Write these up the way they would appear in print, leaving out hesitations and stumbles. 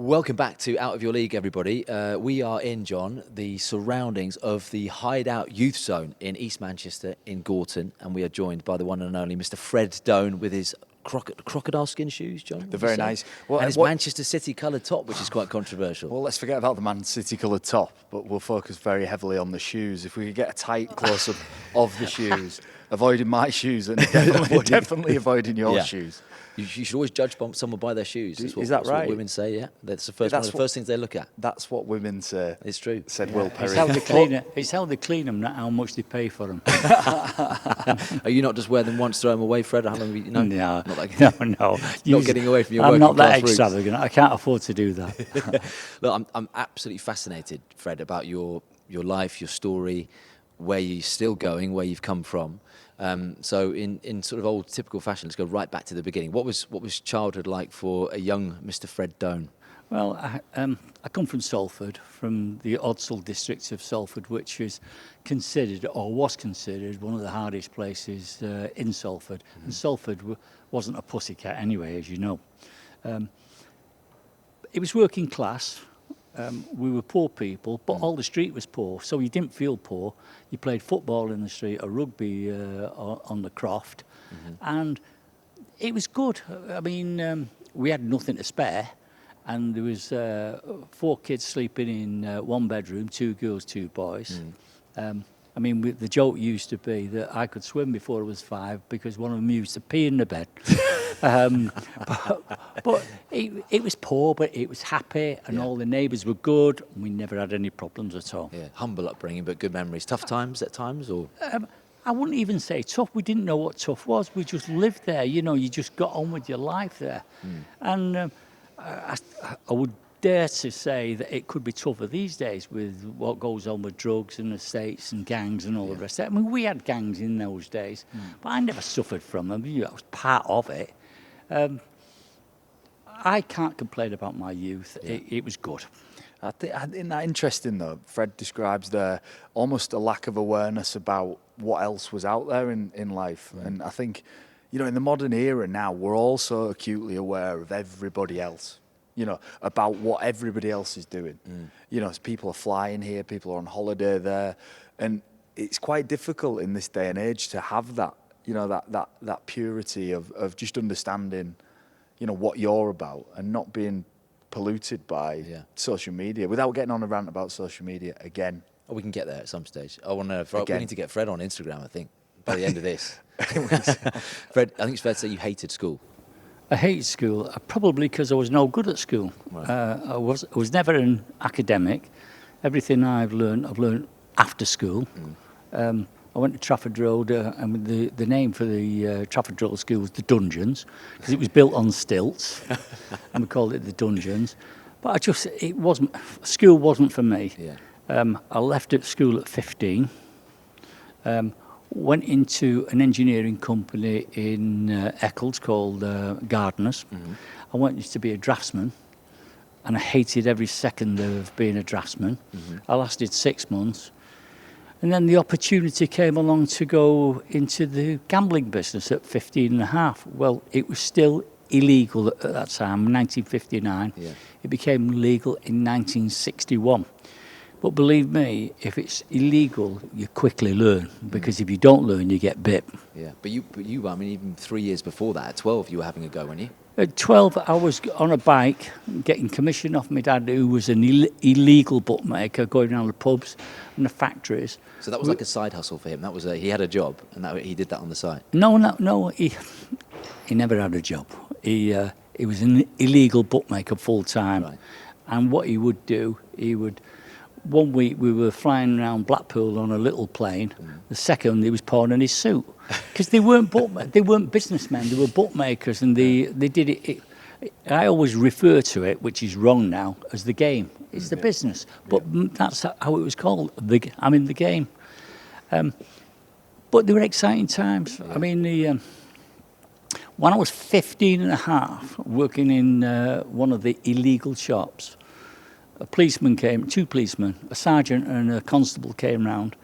Welcome back to Out of Your League, everybody. We are in, John, the surroundings of the HideOut Youth Zone in East Manchester in Gorton, and we are joined by the one and only Mr. Fred Doan with his crocodile skin shoes, John. They're very nice. Well, and his Manchester City coloured top, which is quite controversial. Well, let's forget about the Man City coloured top, but we'll focus very heavily on the shoes. If we could get a tight close-up of the shoes, avoiding my shoes and definitely avoiding your shoes. You should always judge someone by their shoes. Is that right? That's what women say, yeah. That's one of the first things they look at. That's what women say. It's true. Said Will Perry. It's how they clean them, not how much they pay for them. Are you not just wear them once, throw them away, Fred? How long have you, No, not getting away from your I'm working not that class roots. extravagant. I can't afford to do that. Look, I'm absolutely fascinated, Fred, about your life, your story, where you're still going, where you've come from. So in sort of old typical fashion, let's go right back to the beginning. What was childhood like for a young Mr. Fred Doan? Well, I come from Salford, from the Odsal district of Salford, which is considered, or was considered, one of the hardest places in Salford. Mm-hmm. And Salford wasn't a pussycat anyway, as you know. It was working class. We were poor people, but all the street was poor, so you didn't feel poor. You played football in the street or rugby on the croft, and it was good. I mean, we had nothing to spare, and there was 4 kids sleeping in one bedroom, 2 girls, 2 boys. I mean, the joke used to be that I could swim before I was 5 because one of them used to pee in the bed. But it was poor, but it was happy, and all the neighbours were good, and we never had any problems at all. Yeah, humble upbringing, but good memories. Tough times at times, or? I wouldn't even say tough. We didn't know what tough was. We just lived there. You know, you just got on with your life there. And I would dare to say that it could be tougher these days with what goes on with drugs and estates and gangs and all the rest of it. I mean, we had gangs in those days, but I never suffered from them. You know, I was part of it. I can't complain about my youth. It was good. I think that interesting though. Fred describes there almost a lack of awareness about what else was out there in life, and I think, you know, in the modern era now, we're all so acutely aware of everybody else. You know, about what everybody else is doing. You know, as people are flying here, people are on holiday there, and it's quite difficult in this day and age to have that. You know, that purity of just understanding, you know, what you're about and not being polluted by social media, without getting on a rant about social media again. Oh, we can get there at some stage. We need to get Fred on Instagram, I think, by the end of this. Fred, I think it's fair to say you hated school. I hated school, probably because I was no good at school. Right. I was never an academic. Everything I've learned after school. I went to Trafford Road, and the name for the Trafford Road school was the Dungeons, because it was built on stilts, and we called it the Dungeons. But school wasn't for me. Yeah. I left at school at 15. Went into an engineering company in Eccles called Gardeners. I wanted to be a draftsman, and I hated every second of being a draftsman. I lasted 6 months. And then the opportunity came along to go into the gambling business at 15 and a half. Well, it was still illegal at that time, 1959. Yeah. It became legal in 1961. But believe me, if it's illegal, you quickly learn, because if you don't learn, you get bit. Yeah, but you, I mean, even 3 years before that, at 12, you were having a go, weren't you? At 12, I was on a bike, getting commission off my dad, who was an illegal bookmaker, going around the pubs and the factories. So that was like a side hustle for him. That was he had a job, and he did that on the side. No. He never had a job. He was an illegal bookmaker full time, right. And what he would do, one week we were flying around Blackpool on a little plane. The second, he was pouring in his suit, because they weren't businessmen. They were bookmakers, and they did it. I always refer to it, which is wrong now, as the game. It's the business, but that's how it was called. I'm in the game. But they were exciting times. Yeah. I mean, when I was 15 and a half, working in one of the illegal shops, two policemen, a sergeant and a constable came round,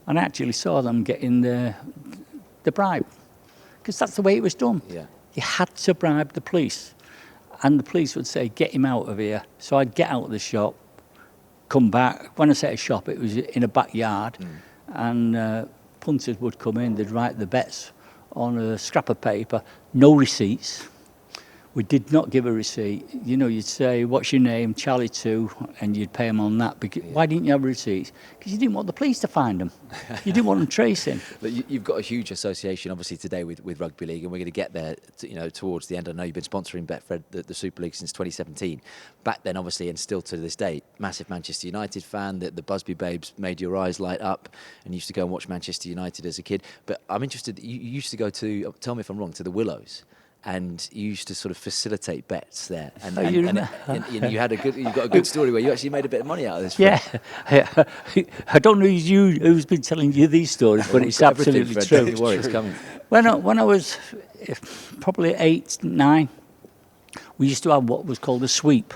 and I actually saw them getting the bribe, because that's the way it was done. Yeah. You had to bribe the police. and the police would say, "Get him out of here." So I'd get out of the shop, come back. When I say a shop, it was in a backyard, and punters would come in. They'd write the bets on a scrap of paper, no receipts. We did not give a receipt. You know, you'd say, "What's your name?" "Charlie 2, and you'd pay them on that. Because, why didn't you have receipts? Because you didn't want the police to find them. You didn't want them tracing. But you've got a huge association, obviously, today with rugby league, and we're going to get there, towards the end. I know you've been sponsoring Betfred, the Super League, since 2017. Back then, obviously, and still to this day, massive Manchester United fan. The Busby Babes made your eyes light up, and you used to go and watch Manchester United as a kid. But I'm interested, you used to go to, tell me if I'm wrong, to the Willows. And you used to sort of facilitate bets there, and you got a good story where you actually made a bit of money out of this. Yeah, I don't know who's been telling you these stories, but it's absolutely true. Don't worry, it's coming. When I was probably 8, 9, we used to have what was called a sweep,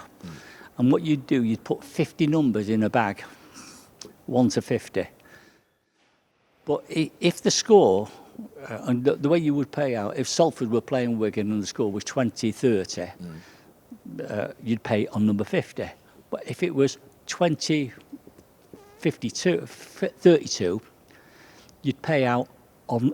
and what you'd do, you'd put 50 numbers in a bag, 1 to 50. But if the score, and the way you would pay out, if Salford were playing Wigan and the score was 20-30, you'd pay on number 50. But if it was 20-32, you'd pay out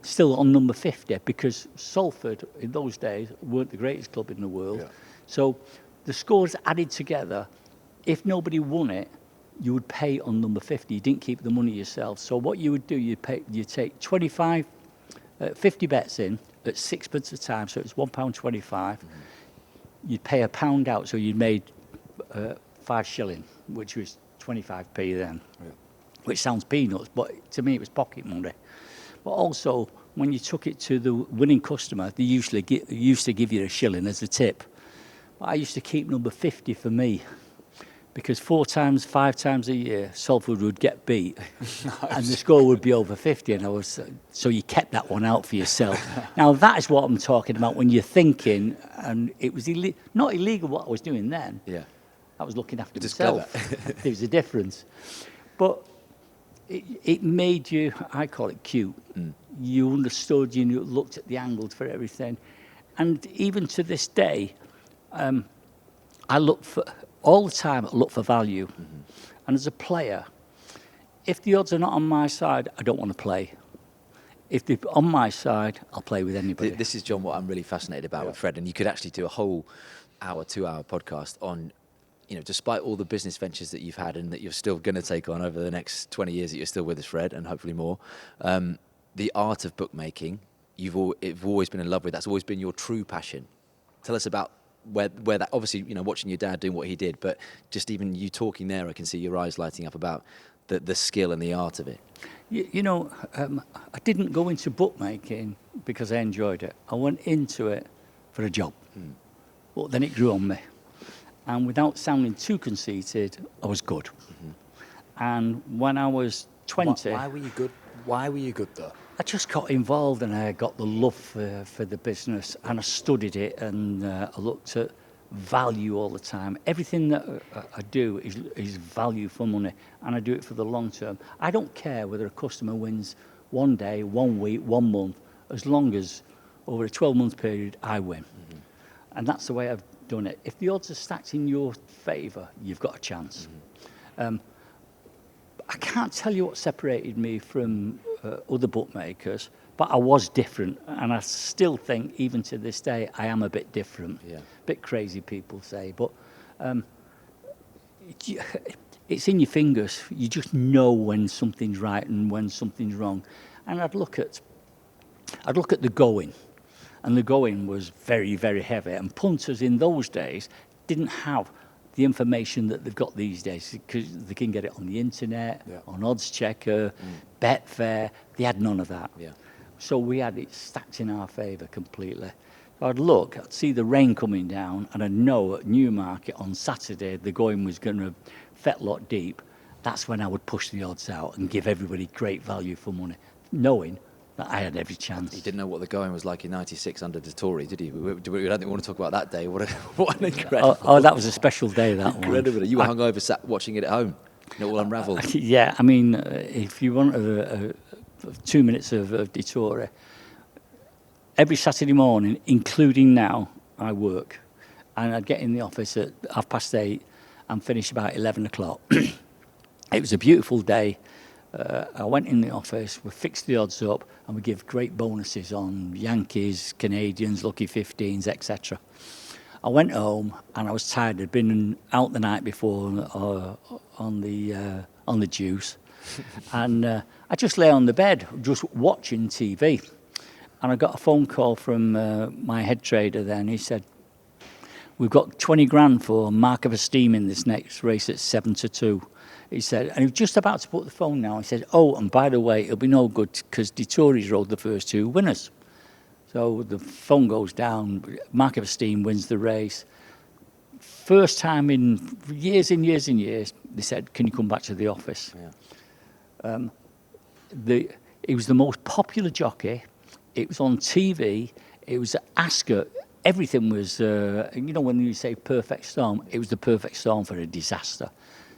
still on number 50, because Salford in those days weren't the greatest club in the world. Yeah. So the scores added together, if nobody won it, you would pay on number 50. You didn't keep the money yourself. So what you would do, you'd take 50 bets in at 6p a time, so it's £1.25. You'd pay £1 out, so you made 5 shilling, which was 25p then, which sounds peanuts, but to me it was pocket money. But also, when you took it to the winning customer, they used to give you a shilling as a tip. But I used to keep number 50 for me, because 5 times a year, Salford would get beat, and the score would be over 50, and so you kept that one out for yourself. Now that is what I'm talking about when you're thinking, and it was not illegal what I was doing then. Yeah, I was looking after myself. There was a difference, but it made you, I call it cute. You understood, you looked at the angles for everything, and even to this day, I look for. All the time, I look for value. And as a player, if the odds are not on my side, I don't want to play. If they're on my side, I'll play with anybody. This is, John, what I'm really fascinated about with Fred. And you could actually do a whole 2-hour podcast on, despite all the business ventures that you've had and that you're still going to take on over the next 20 years that you're still with us, Fred, and hopefully more, the art of bookmaking, you've always been in love with. That's always been your true passion. Tell us about where that, obviously, watching your dad doing what he did, but just even you talking there, I can see your eyes lighting up about the skill and the art of it. I didn't go into bookmaking because I enjoyed it. I went into it for a job. But then it grew on me. And without sounding too conceited, I was good. And when I was 20... Why were you good? Why were you good, though? I just got involved, and I got the love for the business, and I studied it, and I looked at value all the time. Everything that I do is value for money, and I do it for the long term. I don't care whether a customer wins 1 day, 1 week, 1 month, as long as over a 12-month period I win. And that's the way I've done it. If the odds are stacked in your favour, you've got a chance. I can't tell you what separated me from other bookmakers, but I was different, and I still think, even to this day, I am a bit different. A bit crazy, people say, but it's in your fingers. You just know when something's right and when something's wrong. And I'd look at the going, and the going was very, very heavy, and punters in those days didn't have the information that they've got these days, because they can get it on the internet, on Odds Checker, Betfair. They had none of that. So we had it stacked in our favour completely. So I'd see the rain coming down, and I'd know at Newmarket on Saturday the going was going to fetlock deep. That's when I would push the odds out and give everybody great value for money, knowing that I had every chance. You didn't know what the going was like in '96 under Dettori, did you? We don't think we want to talk about that day. What an incredible... Oh, that was a special day, that one. Incredible. You were hungover, sat watching it at home, all unravelled. Yeah, I mean, if you want 2 minutes of Dettori, every Saturday morning, including now, I work. and I'd get in the office at 8:30 and finish about 11 o'clock. It was a beautiful day. I went in the office, we fixed the odds up, and we give great bonuses on Yankees, Canadians, Lucky 15s, etc. I went home and I was tired. I'd been out the night before on the juice, and I just lay on the bed just watching TV. And I got a phone call from my head trader then. He said, "We've got 20 grand for Mark of Esteem in this next race at 7-2. He said, and he was just about to put the phone down. He said, "Oh, and by the way, it'll be no good because Dettori's rode the first 2 winners." So the phone goes down. Mark of Esteem wins the race. First time in years and years and years, they said, "Can you come back to the office?" Yeah. He was the most popular jockey. It was on TV. It was at Ascot. Everything was, when you say perfect storm, it was the perfect storm for a disaster.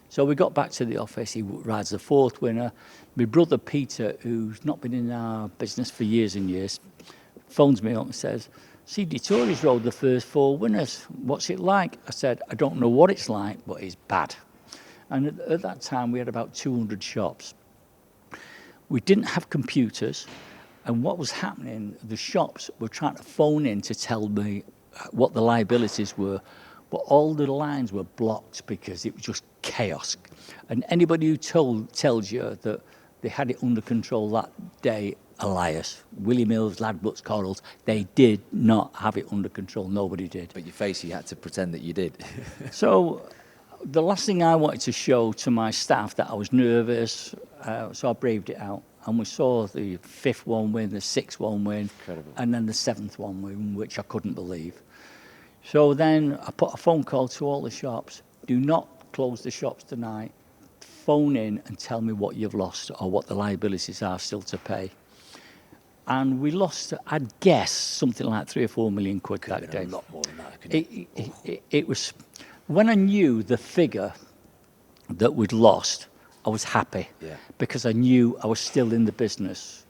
So we got back to the office. He rides the 4th winner. My brother Peter, who's not been in our business for years and years, phones me up and says, "See, Dettori's rode the first 4 winners. What's it like?" I said, "I don't know what it's like, but it's bad." And at that time, we had about 200 shops. We didn't have computers. And what was happening, the shops were trying to phone in to tell me what the liabilities were, but all the lines were blocked because it was just chaos. And anybody who tells you that they had it under control that day are liars. Willie Mills, Ladbrokes, Corals, they did not have it under control. Nobody did. But you had to pretend that you did. So the last thing I wanted to show to my staff that I was nervous, so I braved it out. And we saw the 5th one win, the 6th one win, Incredible. And then the 7th one win, which I couldn't believe. So then I put a phone call to all the shops. Do not close the shops tonight. Phone in and tell me what you've lost or what the liabilities are still to pay. And we lost, I'd guess, something like 3 or 4 million quid that day. A lot more than that. It was, when I knew the figure that we'd lost, I was happy, because I knew I was still in the business.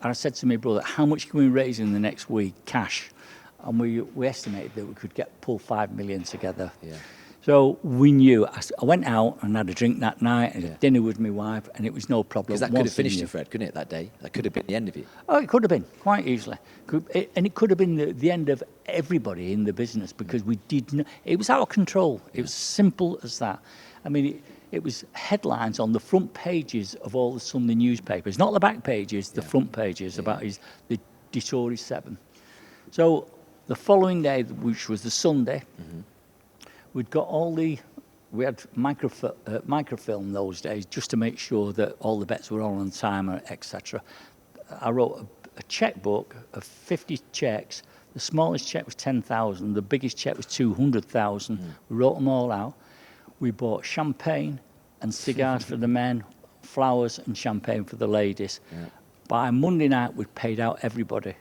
And I said to my brother, "How much can we raise in the next week, cash?" And we estimated that we could pull 5 million together. Yeah. So we knew. I went out and had a drink that night and had dinner with my wife, and it was no problem. Because that could have finished you, Fred, couldn't it, that day? That could have been the end of you. Oh, it could have been, quite easily. And it could have been the end of everybody in the business, because we didn't. It was out of control. It was simple as that. I mean, it was headlines on the front pages of all the Sunday newspapers, not the back pages, the front pages about the Dettori 7. So the following day, which was the Sunday, we'd got we had microfilm those days just to make sure that all the bets were on time, etc. I wrote a checkbook of 50 checks. The smallest check was 10,000. The biggest check was 200,000. We wrote them all out. We bought champagne and cigars for the men, flowers and champagne for the ladies. Yeah. By Monday night, we'd paid out everybody.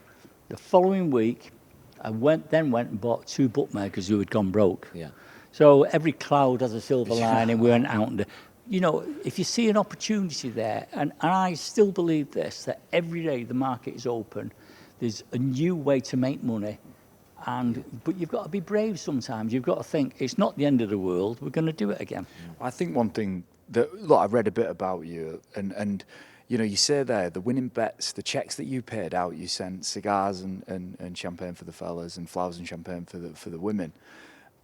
The following week, I went and bought 2 bookmakers who had gone broke. Yeah. So every cloud has a silver lining. We went out and, if you see an opportunity there, and I still believe this, that every day the market is open, there's a new way to make money. But you've got to be brave sometimes. You've got to think, it's not the end of the world. We're going to do it again. I think one thing that, I've read a bit about you, and you say there, the winning bets, the checks that you paid out, you sent cigars and champagne for the fellas and flowers and champagne for the women.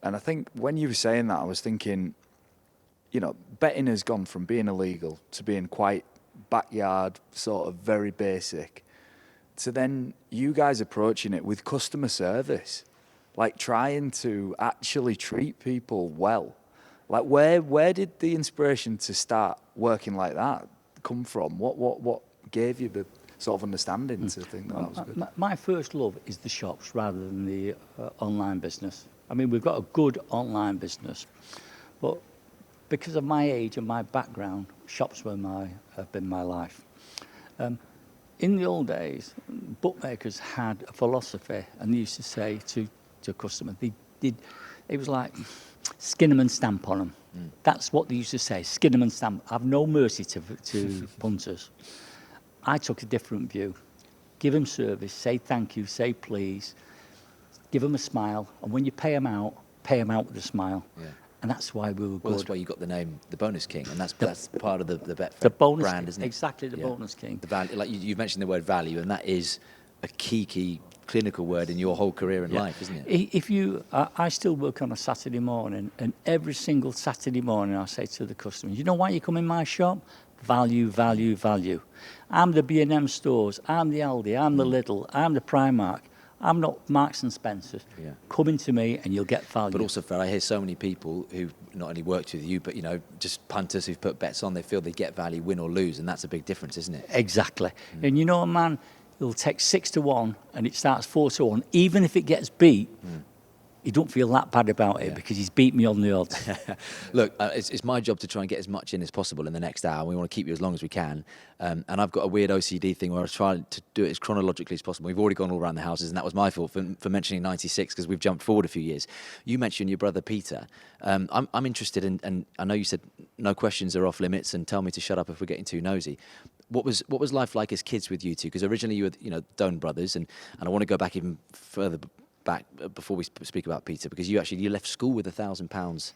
And I think when you were saying that, I was thinking, betting has gone from being illegal to being quite backyard, sort of very basic, to then you guys approaching it with customer service, like trying to actually treat people well. Like where did the inspiration to start working like that come from? What gave you the sort of understanding to think that was good? My first love is the shops rather than the online business. I mean, we've got a good online business, but because of my age and my background, shops have been my life. In the old days, bookmakers had a philosophy, and they used to say to customers, it was like skin them and stamp on them. That's what they used to say, skin them and stamp. Have no mercy to punters. I took a different view. Give them service, say thank you, say please, give them a smile, and when you pay them out, pay them out with a smile. Yeah. And that's why we were Well, good. that's why you got the name, the Bonus King, and that's part of the Betfred The bonus brand, king, isn't it? exactly the bonus king. The value, like you mentioned the word value, and that is a key clinical word in your whole career in life, isn't it? If you, I still work on a Saturday morning, and every single Saturday morning I say to the customers, you know why you come in my shop? Value, value, value. I'm the B&M stores, I'm the Aldi, I'm the Lidl, I'm the Primark. I'm not Marks and Spencer's. Yeah. Come into me and you'll get value. But also, Fred, I hear so many people who not only worked with you, but just punters who've put bets on. They feel they get value, win or lose, and that's a big difference, isn't it? Exactly. And you know, a man, he'll take 6-1 and it starts 4-1. Even if it gets beat, he don't feel that bad about it because he's beat me on the odds. Look, it's my job to try and get as much in as possible in the next hour. We want to keep you as long as we can. And I've got a weird OCD thing where I try to do it as chronologically as possible. We've already gone all around the houses, and that was my fault for mentioning 96 because we've jumped forward a few years. You mentioned your brother Peter. I'm interested in, and I know you said no questions are off limits and tell me to shut up if we're getting too nosy. What was life like as kids with you two? Because originally you were, Doan brothers, and I want to go back even further back before we speak about Peter, because you left school with £1,000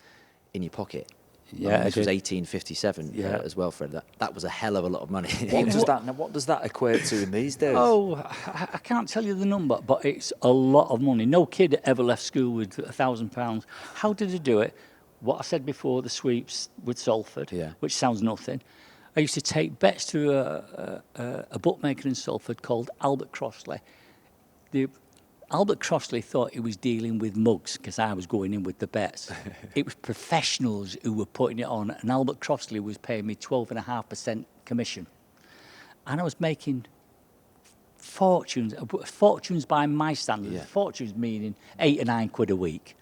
in your pocket. Yeah, this was 1857 as well, Fred. That was a hell of a lot of money. What does that equate to in these days? Oh, I can't tell you the number, but it's a lot of money. No kid ever left school with £1,000. How did they do it? What I said before, the sweeps with Salford, which sounds nothing. I used to take bets to a bookmaker in Salford called Albert Crossley. Albert Crossley thought he was dealing with mugs because I was going in with the bets. It was professionals who were putting it on, and Albert Crossley was paying me 12.5% commission. And I was making fortunes by my standards, fortunes meaning 8 or 9 quid a week.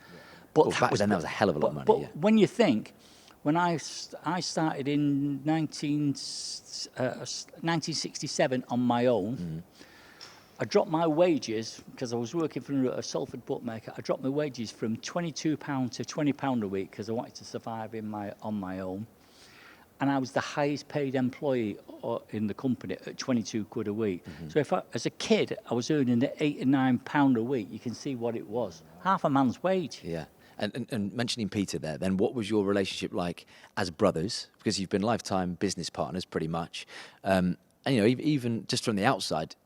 But back then that was a hell of a lot of money. But when you think, when I started in 1967 on my own, I dropped my wages, because I was working for a Salford bookmaker, I dropped my wages from £22 to £20 a week because I wanted to survive on my own. And I was the highest paid employee in the company at 22 quid a week. So as a kid, I was earning £8 or £9 a week. You can see what it was. Half a man's wage. Yeah. And mentioning Peter there, then what was your relationship like as brothers? Because you've been lifetime business partners pretty much. And even just from the outside,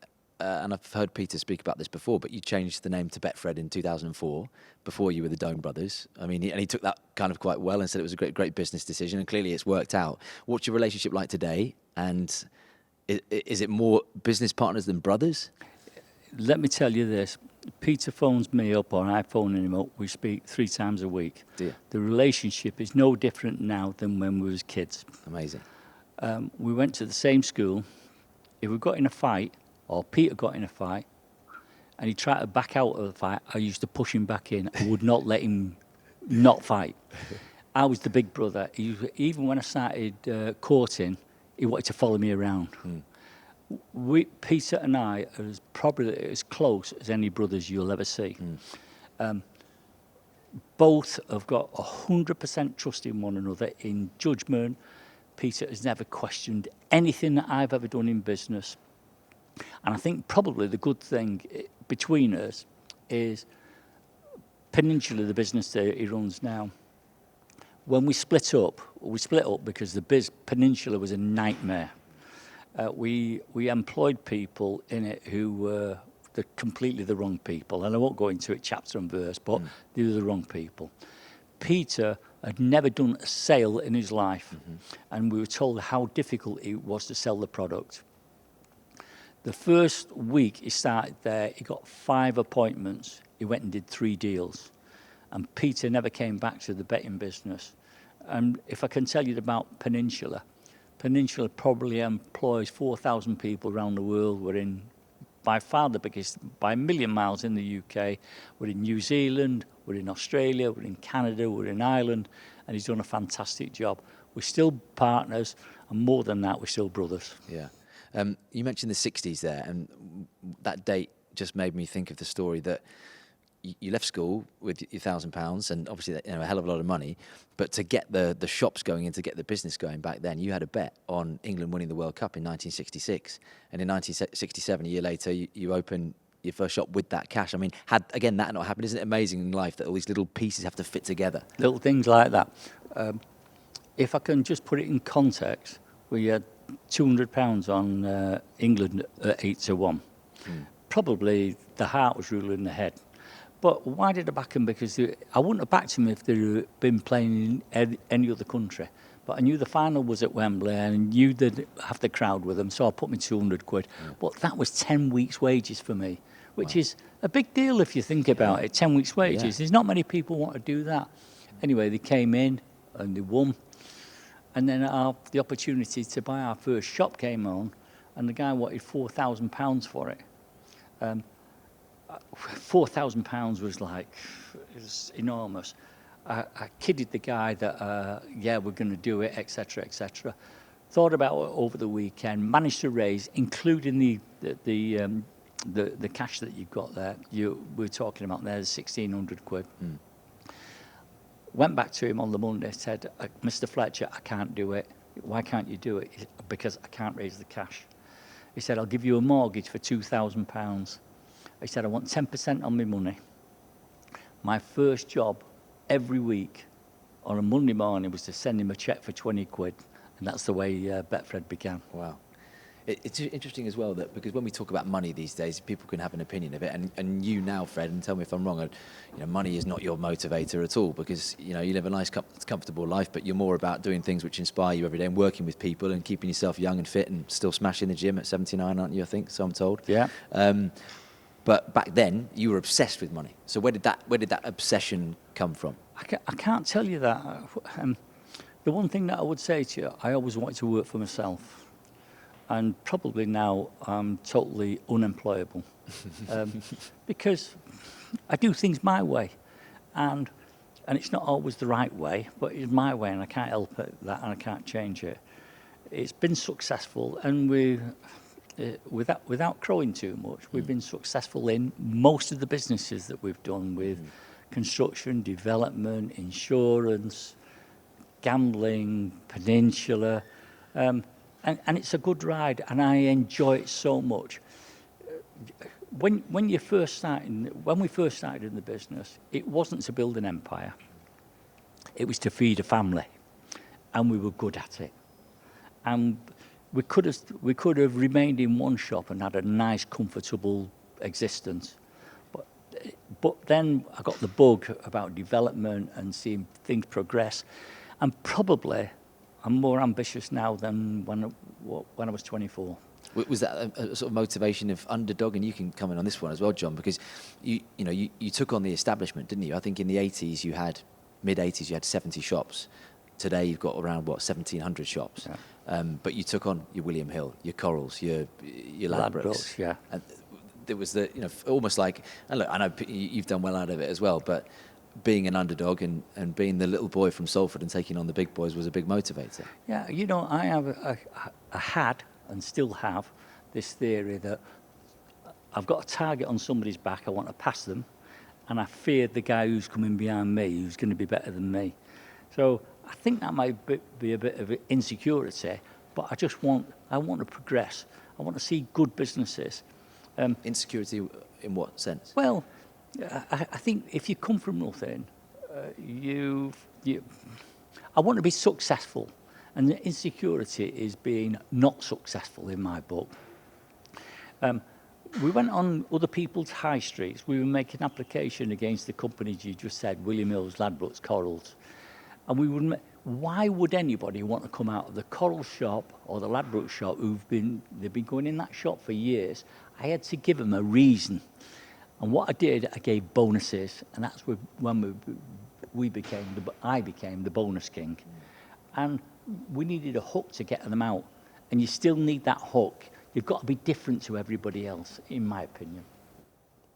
and I've heard Peter speak about this before, but you changed the name to Betfred in 2004 before you were the Doan brothers. I mean, he took that kind of quite well and said it was a great business decision, and clearly it's worked out. What's your relationship like today? And is it more business partners than brothers? Let me tell you this. Peter phones me up or I phone him up. We speak 3 times a week. Dear. The relationship is no different now than when we was kids. Amazing. We went to the same school. If we got in a fight, or Peter got in a fight, and he tried to back out of the fight, I used to push him back in. I would not let him not fight. I was the big brother. Even when I started courting, he wanted to follow me around. Peter and I are probably as close as any brothers you'll ever see. Both have got 100% trust in one another in judgment. Peter has never questioned anything that I've ever done in business. And I think probably the good thing between us is Peninsula, the business that he runs now. When we split up because the Peninsula was a nightmare. We employed people in it who were completely the wrong people. And I won't go into it chapter and verse, but they were the wrong people. Peter had never done a sale in his life, and we were told how difficult it was to sell the product. The first week he started there, he got 5 appointments. He went and did 3 deals. And Peter never came back to the betting business. And if I can tell you about Peninsula probably employs 4,000 people around the world. We're in, by far the biggest, by a million miles in the UK. We're in New Zealand, we're in Australia, we're in Canada, we're in Ireland, and he's done a fantastic job. We're still partners, and more than that, we're still brothers. Yeah. You mentioned the 60s there, and that date just made me think of the story that you left school with your £1,000, and obviously a hell of a lot of money, but to get the shops going and to get the business going back then, you had a bet on England winning the World Cup in 1966, and in 1967, a year later, you opened your first shop with that cash. I mean, had again that not happened, isn't it amazing in life that all these little pieces have to fit together? Little things like that. If I can just put it in context, we had £200 on England at 8-1. Probably the heart was ruling the head. But why did I back them? Because I wouldn't have backed them if they'd been playing in any other country. But I knew the final was at Wembley and I knew they'd have the crowd with them, so I put me £200. But that was 10 weeks' wages for me, which is a big deal if you think about it. 10 weeks' wages. Yeah. There's not many people want to do that. Anyway, they came in and they won. And then the opportunity to buy our first shop came on, and the guy wanted £4,000 for it. £4,000 was like, it was enormous. I kidded the guy that, yeah, we're going to do it, etc., etc. Thought about it over the weekend, managed to raise, including the cash that you've got there. We're talking about there, £1,600. Went back to him on the Monday, said, Mr. Fletcher, I can't do it. Why can't you do it? Because I can't raise the cash. He said, I'll give you a mortgage for £2,000. He said, I want 10% on my money. My first job every week on a Monday morning was to send him a cheque for £20. And that's the way Betfred began. Wow. It's interesting as well that because when we talk about money these days, people can have an opinion of it. And you now, Fred, and tell me if I'm wrong, money is not your motivator at all because, you live a nice, comfortable life, but you're more about doing things which inspire you every day and working with people and keeping yourself young and fit and still smashing the gym at 79, aren't you, I think, so I'm told? Yeah. But back then, you were obsessed with money. So where did that obsession come from? I can't tell you that. The one thing that I would say to you, I always wanted to work for myself. And probably now I'm totally unemployable because I do things my way, and it's not always the right way, but it's my way, and I can't help that, and I can't change it. It's been successful, and without crowing too much, we've been successful in most of the businesses that we've done with construction, development, insurance, gambling, Peninsula. And it's a good ride, and I enjoy it so much. When we first started in the business, it wasn't to build an empire. It was to feed a family, and we were good at it. And we could have remained in one shop and had a nice, comfortable existence. But then I got the bug about development and seeing things progress, and probably I'm more ambitious now than when I was 24. Was that a sort of motivation of underdog? And you can come in on this one as well, John, because you took on the establishment, didn't you? I think in the mid-80s, you had 70 shops. Today you've got around 1,700 shops. Yeah. But you took on your William Hill, your Corals, your Ladbrokes. Yeah. And there was almost like, and look, I know you've done well out of it as well, but being an underdog and being the little boy from Salford and taking on the big boys was a big motivator. Yeah, I have I had and still have this theory that I've got a target on somebody's back, I want to pass them, and I fear the guy who's coming behind me who's going to be better than me. So I think that might be a bit of insecurity, but I want to progress. I want to see good businesses. Insecurity in what sense? Well, I think if you come from nothing, I want to be successful, and the insecurity is being not successful in my book. We went on other people's high streets. We were making application against the companies you just said, William Hills, Ladbrokes, Corals, and why would anybody want to come out of the Coral shop or the Ladbrokes shop they've been going in that shop for years? I had to give them a reason. And what I did, I gave bonuses, and that's when I became the bonus king. And we needed a hook to get them out, and you still need that hook. You've got to be different to everybody else, in my opinion.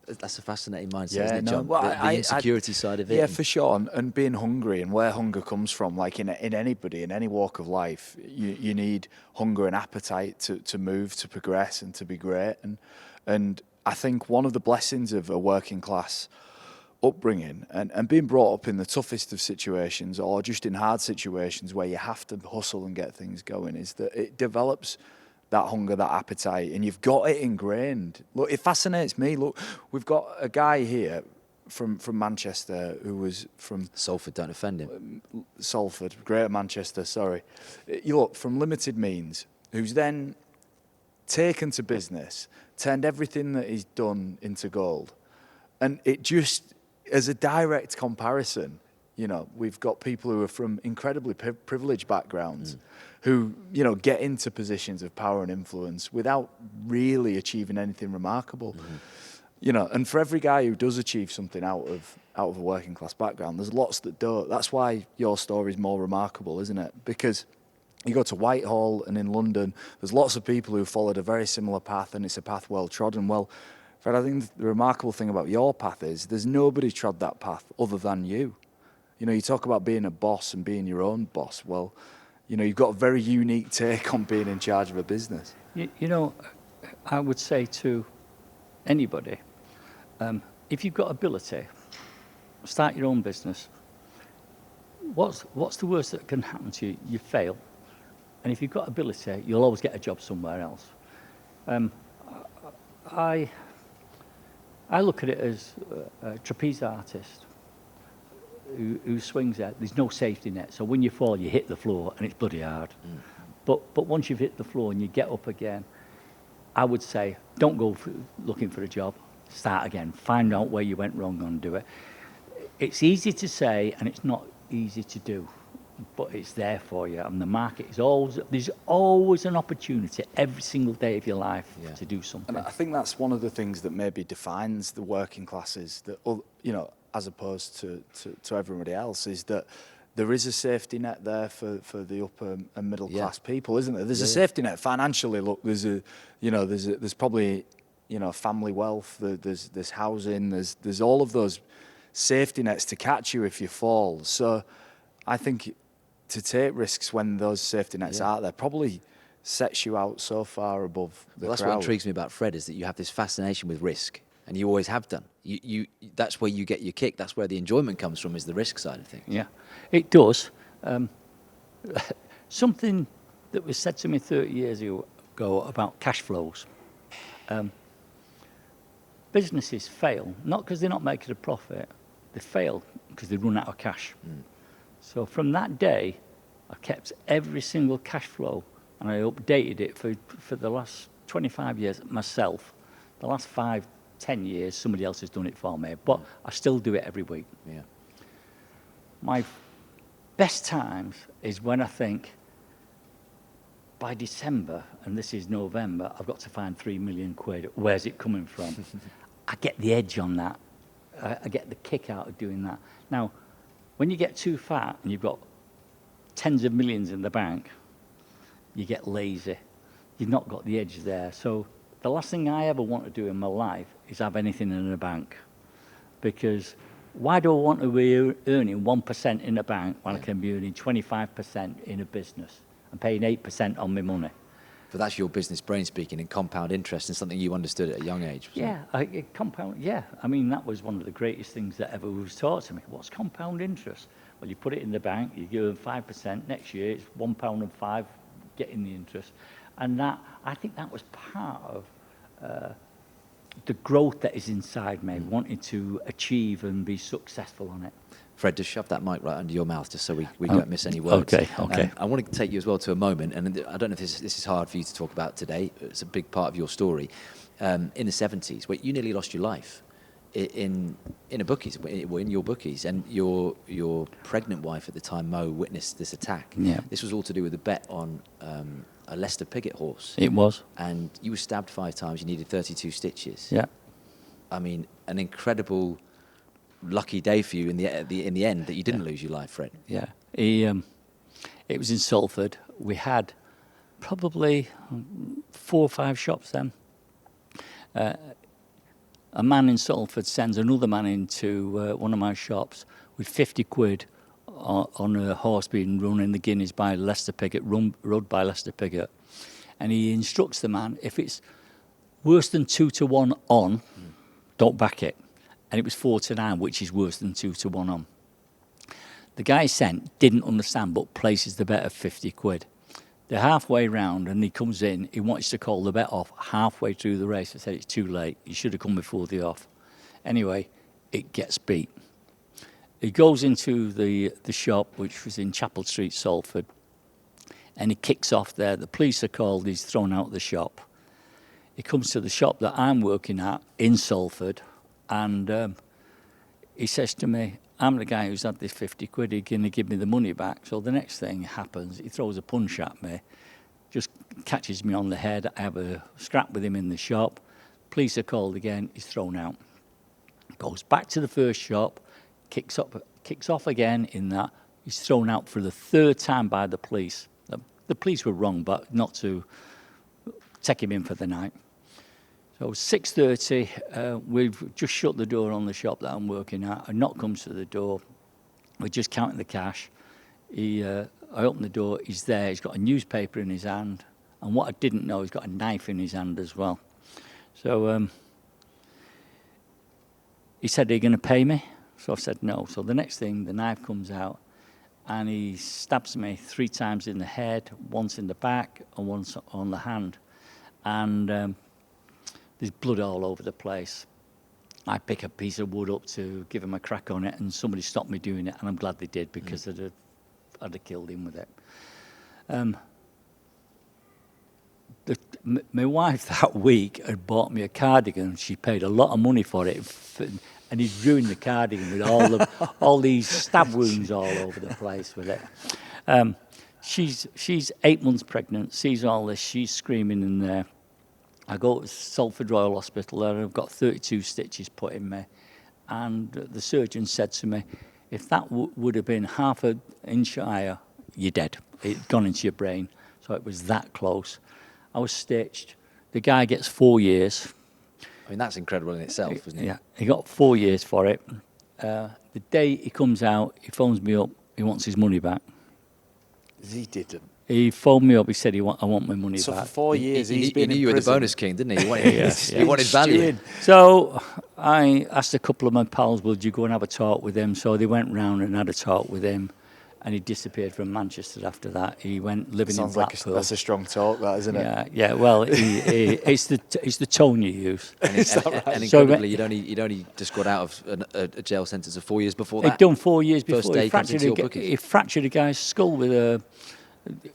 That's a fascinating mindset, isn't it, John? Well, the insecurity side of it. Yeah, for sure. And being hungry and where hunger comes from, like in anybody, in any walk of life, you need hunger and appetite to move, to progress, and to be great. And I think one of the blessings of a working class upbringing and being brought up in the toughest of situations or just in hard situations where you have to hustle and get things going is that it develops that hunger, that appetite, and you've got it ingrained. Look, it fascinates me. Look, we've got a guy here from Manchester who was from Salford, don't offend him. Salford, Greater Manchester, sorry. You look, from limited means, who's then taken to business, turned everything that he's done into gold. And it just, as a direct comparison, you know, we've got people who are from incredibly privileged backgrounds who, you know, get into positions of power and influence without really achieving anything remarkable. You know, and for every guy who does achieve something out of a working class background, there's lots that don't. That's why your story is more remarkable, isn't it? Because you go to Whitehall and in London, there's lots of people who followed a very similar path, and it's a path well trodden. Well, Fred, I think the remarkable thing about your path is there's nobody trod that path other than you. You know, you talk about being a boss and being your own boss. Well, you know, you've got a very unique take on being in charge of a business. You know, I would say to anybody, if you've got ability, start your own business. What's the worst that can happen to you? You fail. And if you've got ability, you'll always get a job somewhere else. I look at it as a trapeze artist who swings out. There's no safety net. So when you fall, you hit the floor, and it's bloody hard. But once you've hit the floor and you get up again, I would say, don't go looking for a job. Start again. Find out where you went wrong and do it. It's easy to say, and it's not easy to do, but it's there for you. And the market is always, there's always an opportunity every single day of your life to do something. And I think that's one of the things that maybe defines the working classes, that, you know, as opposed to everybody else, is that there is a safety net there for the upper and middle class people, isn't there? There's a safety net financially. Look, there's probably, you know, family wealth. There's housing. There's all of those safety nets to catch you if you fall. So I think to take risks when those safety nets aren't there probably sets you out so far above the That's crowd. what intrigues me about Fred, is that you have this fascination with risk, and you always have done. That's where you get your kick. That's where the enjoyment comes from, is the risk side of things. Yeah, it does. Something that was said to me 30 years ago about cash flows. Businesses fail, not because they're not making a profit, they fail because they run out of cash. So from that day, I kept every single cash flow, and I updated it for the last 25 years myself. The last 5, 10 years, somebody else has done it for me, but I still do it every week. Yeah. My best times is when I think, by December, and this is November, I've got to find 3 million quid. Where's it coming from? I get the edge on that. I get the kick out of doing that. Now, when you get too fat and you've got tens of millions in the bank, you get lazy. You've not got the edge there. So the last thing I ever want to do in my life is have anything in the bank. Because why do I want to be earning 1% in the bank when I can be earning 25% in a business and paying 8% on my money? But that's your business brain speaking, in compound interest, and something you understood at a young age. Compound. Yeah, I mean, that was one of the greatest things that ever was taught to me. What's compound interest? Well, you put it in the bank, you earn 5%. Next year, it's £1.05 getting the interest, and that, I think that was part of the growth that is inside me, wanting to achieve and be successful on it. Fred, just shove that mic right under your mouth, just so we don't miss any words. Okay. I want to take you as well to a moment, and I don't know if this is hard for you to talk about today. It's a big part of your story. In the 70s, where you nearly lost your life in a bookies, in your bookies, and your pregnant wife at the time, Mo, witnessed this attack. Yeah. This was all to do with a bet on a Leicester Piggott horse. It was. And you were stabbed 5 times. You needed 32 stitches. Yeah. I mean, an incredible, lucky day for you in the end that you didn't lose your life, Fred. Yeah. It was in Salford. We had probably 4 or 5 shops then. A man in Salford sends another man into one of my shops with 50 quid on a horse being run in the Guineas by Leicester Piggott, run by Leicester Piggott. And he instructs the man, if it's worse than 2 to 1 on, don't back it. And it was 4 to 9, which is worse than 2 to 1 on. The guy sent didn't understand, but places the bet of 50 quid. They're halfway round, and he comes in. He wants to call the bet off halfway through the race. I said, it's too late. You should have come before the off. Anyway, it gets beat. He goes into the shop, which was in Chapel Street, Salford, and he kicks off there. The police are called. He's thrown out of the shop. He comes to the shop that I'm working at in Salford, and he says to me, I'm the guy who's had this 50 quid, he's going to give me the money back. So the next thing happens, he throws a punch at me, just catches me on the head. I have a scrap with him in the shop. Police are called again, he's thrown out. Goes back to the first shop, kicks off again in that. He's thrown out for the third time by the police. The police were wrong, but not to take him in for the night. So 6:30, we've just shut the door on the shop that I'm working at. A knock comes to the door. We're just counting the cash. I open the door. He's there. He's got a newspaper in his hand. And what I didn't know, he's got a knife in his hand as well. So he said, are you going to pay me? So I said no. So the next thing, the knife comes out. And he stabs me 3 times in the head, once in the back and once on the hand. And there's blood all over the place. I pick a piece of wood up to give him a crack on it, and somebody stopped me doing it, and I'm glad they did, because I'd have killed him with it. My wife that week had bought me a cardigan. She paid a lot of money for it, and he'd ruined the cardigan with all these stab wounds all over the place with it. She's 8 months pregnant, sees all this, she's screaming in there. I go to Salford Royal Hospital, and I've got 32 stitches put in me. And the surgeon said to me, if that would have been half an inch higher, you're dead. It'd gone into your brain. So it was that close. I was stitched. The guy gets 4 years. I mean, that's incredible in itself, isn't it? Yeah, he got 4 years for it. The day he comes out, he phones me up. He wants his money back. He didn't. He phoned me up. He said, I want my money So back. for 4 years, he he's been knew in you were the prison. bonus king, didn't he? He wanted, Yeah. he wanted value. So I asked a couple of my pals, would you go and have a talk with him? So they went round and had a talk with him, and he disappeared from Manchester after that. He went living Sounds in like Blackpool. that's a strong talk, that, isn't it? Yeah. Well, it's the tone you use. And So incredibly, you'd only just got out of a jail sentence of 4 years before that. He'd done 4 years First before. day he comes into your bookies. He fractured a guy's skull with a,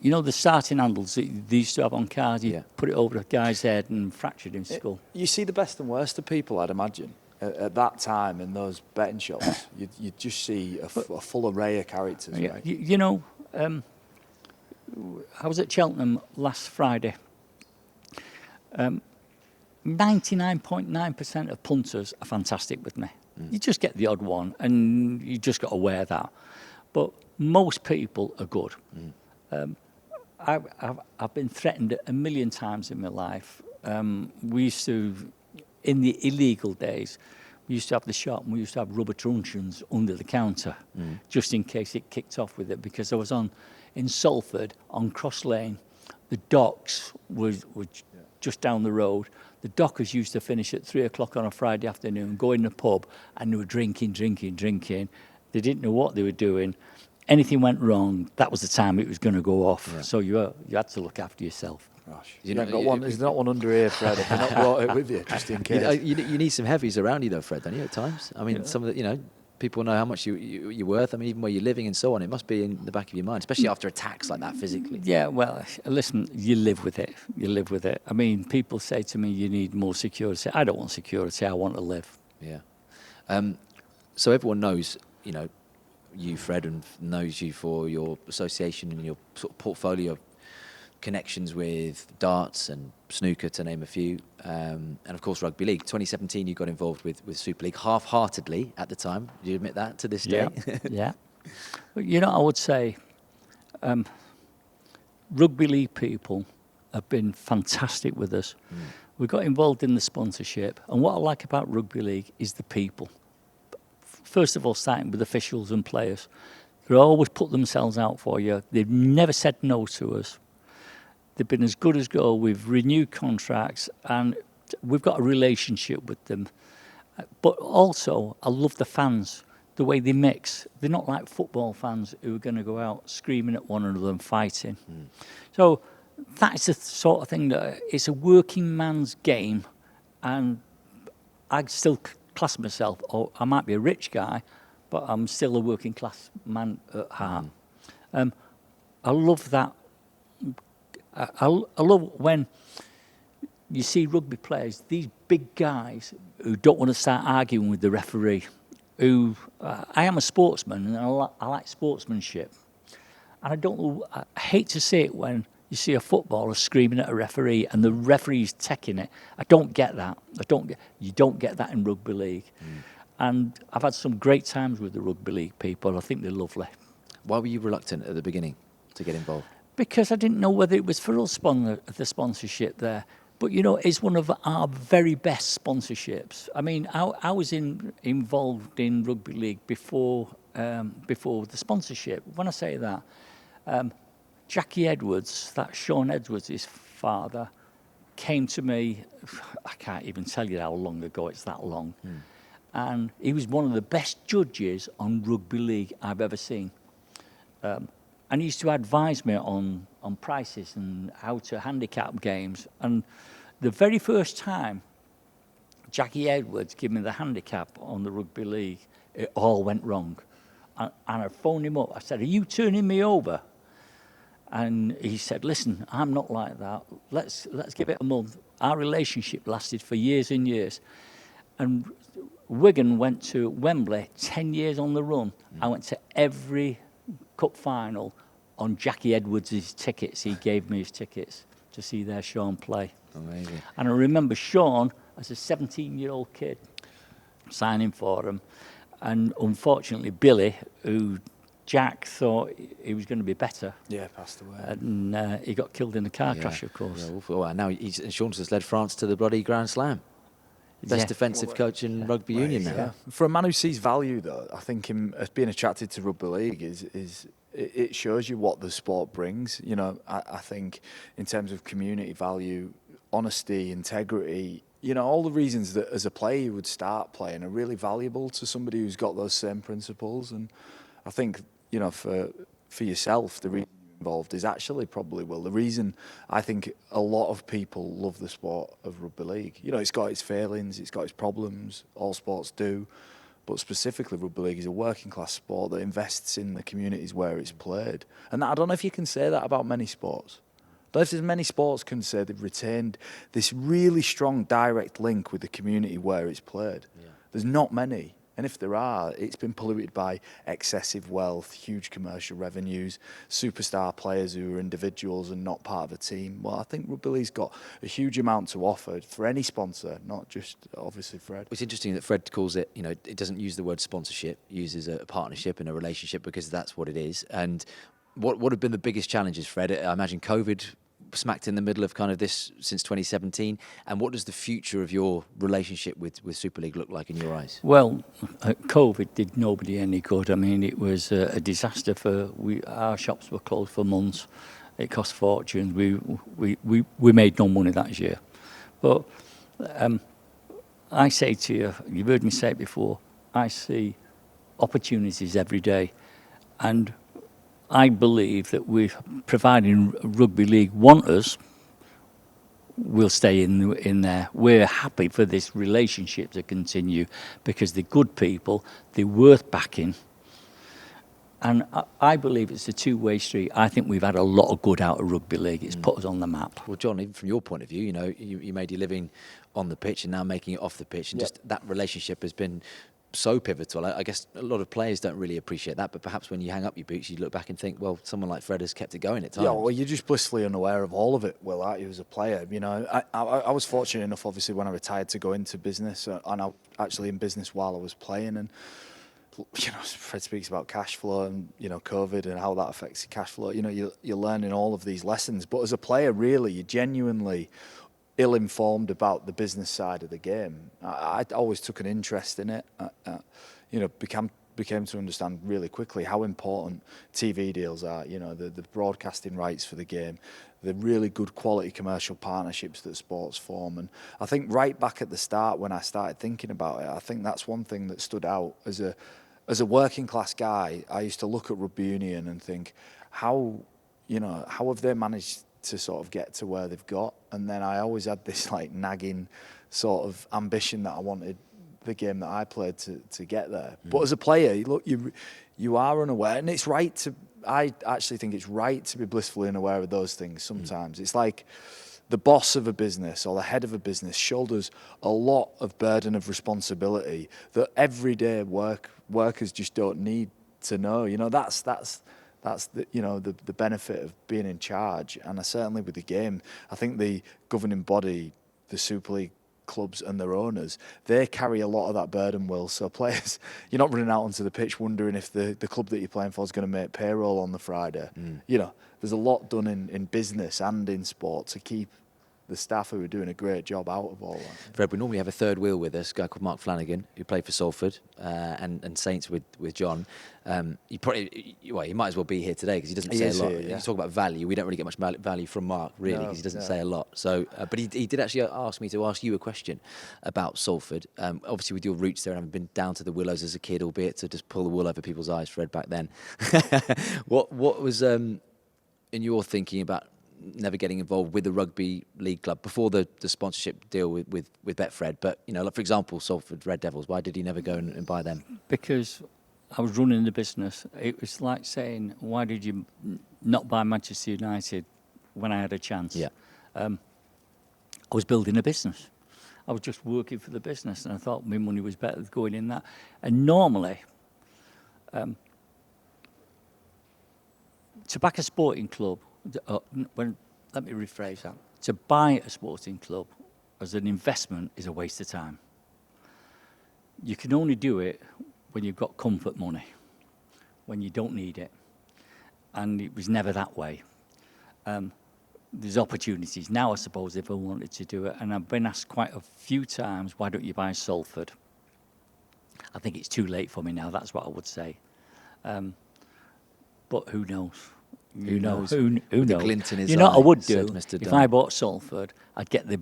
the starting handles that they used to have on cars. He put it over the guy's head and fractured his skull. You see the best and worst of people, I'd imagine. At that time, in those betting shops, you'd just see a full array of characters, right? I was at Cheltenham last Friday. 99.9% of punters are fantastic with me. You just get the odd one, and you just got to wear that. But most people are good. I've been threatened 1 million times in my life. We used to, in the illegal days, we used to have the shop, and we used to have rubber truncheons under the counter, just in case it kicked off with it. Because I was in Salford on Cross Lane, the docks were just down the road. The dockers used to finish at 3 o'clock on a Friday afternoon, go in the pub, and they were drinking. They didn't know what they were doing. Anything went wrong, that was the time it was going to go off. Yeah. So you had to look after yourself. Gosh, there's not one under here, Fred. I've not brought it with you, just in case. You need some heavies around you, though, Fred, don't you, at times? I mean, some of the, people know how much you're worth. I mean, even where you're living and so on, it must be in the back of your mind, especially after attacks like that physically. Yeah, well, listen, you live with it. I mean, people say to me, you need more security. I don't want security. I want to live. Yeah. So everyone knows, you, Fred, and knows you for your association and your sort of portfolio of connections with darts and snooker, to name a few, and of course rugby league. 2017, you got involved with Super League half-heartedly at the time. Do you admit that to this day? Yeah. Well, I would say rugby league people have been fantastic with us. We got involved in the sponsorship, and what I like about rugby league is the people. First of all, starting with officials and players. They always put themselves out for you. They've never said no to us. They've been as good as gold. We've renewed contracts, and we've got a relationship with them. But also, I love the fans. the way they mix. They're not like football fans who are going to go out screaming at one another and fighting. So that's the sort of thing that it's a working man's game, and I still class myself, or I might be a rich guy, but I'm still a working class man at heart. I love that. I love when you see rugby players, these big guys who don't want to start arguing with the referee. I am a sportsman, and I like sportsmanship. And I hate to see it when you see a footballer screaming at a referee and the referee's taking it. I don't get that. You don't get that in rugby league. And I've had some great times with the rugby league people. I think they're lovely. Why were you reluctant at the beginning to get involved? Because I didn't know whether it was for us, the sponsorship there. But, you know, it's one of our very best sponsorships. I mean, I was involved in rugby league before the sponsorship. When I say that, Jackie Edwards, that's Sean Edwards' father, came to me, I can't even tell you how long ago, it's that long. And he was one of the best judges on rugby league I've ever seen. And he used to advise me on prices and how to handicap games. And the very first time Jackie Edwards gave me the handicap on the rugby league, it all went wrong. And I phoned him up. I said, "Are you turning me over?" And he said, "Listen, I'm not like that. Let's give it a month." Our relationship lasted for years and years. And Wigan went to Wembley 10 years on the run. I went to every cup final on Jackie Edwards' tickets. He gave me his tickets to see their Sean play. Amazing. And I remember Sean as a 17-year-old kid signing for him. And unfortunately, Billy, who Jack thought he was going to be better. Yeah, passed away. And he got killed in a car crash, of course. Yeah, awful. Well, now Sean's just led France to the bloody Grand Slam. Best defensive coach in rugby union now. Yeah. For a man who sees value, though, I think him as being attracted to rugby league is it shows you what the sport brings. You know, I think in terms of community value, honesty, integrity, you know, all the reasons that as a player you would start playing are really valuable to somebody who's got those same principles. And I think, you know, for yourself, the reason you're involved is actually probably, well, the reason I think a lot of people love the sport of rugby league. You know, it's got its failings, it's got its problems, all sports do. But specifically, rugby league is a working class sport that invests in the communities where it's played. And I don't know if you can say that about many sports. I don't know if there's many sports can say they've retained this really strong direct link with the community where it's played. Yeah. There's not many. And if there are, it's been polluted by excessive wealth, huge commercial revenues, superstar players who are individuals and not part of a team. Well, I think rugby league's got a huge amount to offer for any sponsor, not just obviously Fred. It's interesting that Fred calls it, you know, it doesn't use the word sponsorship, uses a partnership and a relationship because that's what it is. And what have been the biggest challenges, Fred? I imagine COVID smacked in the middle of kind of this since 2017. And what does the future of your relationship with Super League look like in your eyes? Well, COVID did nobody any good. I mean, it was a disaster our shops were closed for months. It cost fortunes. We made no money that year. But I say to you, you've heard me say it before, I see opportunities every day. And I believe that we're providing rugby league want us, we'll stay in there. We're happy for this relationship to continue because they're good people, they're worth backing. And I believe it's a two-way street. I think we've had a lot of good out of rugby league. It's put us on the map. Well, John, even from your point of view, you know, you made your living on the pitch and now making it off the pitch. And just that relationship has been so pivotal. I guess a lot of players don't really appreciate that, but perhaps when you hang up your boots, you look back and think, well, someone like Fred has kept it going at times. Yeah, well, you're just blissfully unaware of all of it, Will, aren't you, as a player? You know, I was fortunate enough, obviously, when I retired to go into business, and I'm actually in business while I was playing, and you know, Fred speaks about cash flow and, you know, COVID and how that affects your cash flow. You know, you're learning all of these lessons, but as a player, really, you're genuinely ill-informed about the business side of the game. I always took an interest in it. You know, became to understand really quickly how important TV deals are. You know, the broadcasting rights for the game, the really good quality commercial partnerships that sports form. And I think right back at the start when I started thinking about it, I think that's one thing that stood out as a as a working class guy, I used to look at rugby union and think, how have they managed to sort of get to where they've got? And then I always had this like nagging sort of ambition that I wanted the game that I played to get there. But as a player, look, you are unaware, and it's right to. I actually think it's right to be blissfully unaware of those things sometimes. It's like the boss of a business or the head of a business shoulders a lot of burden of responsibility that everyday workers just don't need to know. That's the the benefit of being in charge. And I certainly with the game, I think the governing body, the Super League clubs and their owners, they carry a lot of that burden, Will. So players, you're not running out onto the pitch wondering if the club that you're playing for is going to make payroll on the Friday. There's a lot done in business and in sport to keep the staff who are doing a great job out of all that. Fred, we normally have a third wheel with us, a guy called Mark Flanagan, who played for Salford and Saints with John. He might as well be here today because he doesn't say a lot. Here, yeah. You talk about value. We don't really get much value from Mark, really, because he doesn't say a lot. So, but he did actually ask me to ask you a question about Salford. Obviously, with your roots there, and having been down to the Willows as a kid, albeit to just pull the wool over people's eyes, Fred, back then. What was in your thinking about never getting involved with the rugby league club before the sponsorship deal with Betfred? But like for example, Salford Red Devils. Why did he never go and buy them? Because I was running the business. It was like saying, why did you not buy Manchester United when I had a chance? Yeah. I was building a business. I was just working for the business, and I thought my money was better going in that. And normally, to back a sporting club, let me rephrase that. To buy a sporting club as an investment is a waste of time. You can only do it when you've got comfort money, when you don't need it. And it was never that way. There's opportunities now, I suppose, if I wanted to do it. And I've been asked quite a few times, why don't you buy Salford? I think it's too late for me now, that's what I would say. But who knows? Who knows? Who knows? The glint in his what I eye, would said do Mr. if Dunn. I bought Salford? I'd get the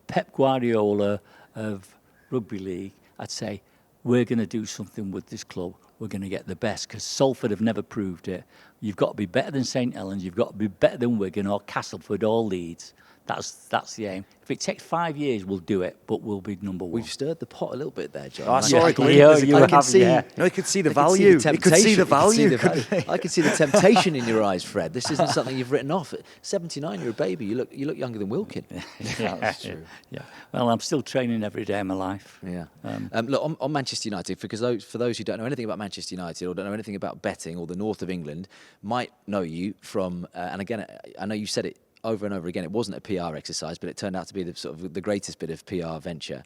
Pep Guardiola of rugby league. I'd say we're going to do something with this club. We're going to get the best because Salford have never proved it. You've got to be better than St Helens. You've got to be better than Wigan or Castleford or Leeds. That's the aim. If it takes 5 years, we'll do it, but we'll be number one. We've stirred the pot a little bit there, John. I saw it. You I could see. yeah. He could see the I value. can He could see the value. I can see the temptation in your eyes, Fred. This isn't something you've written off. At 79, you're a baby. You look younger than Wilkin. Yeah, that's true. Yeah. Well, I'm still training every day of my life. Yeah. Look, on Manchester United, because for those who don't know anything about Manchester United or don't know anything about betting or the north of England, might know you from, and again, I know you said it over and over again, it wasn't a PR exercise, but it turned out to be the greatest bit of PR venture,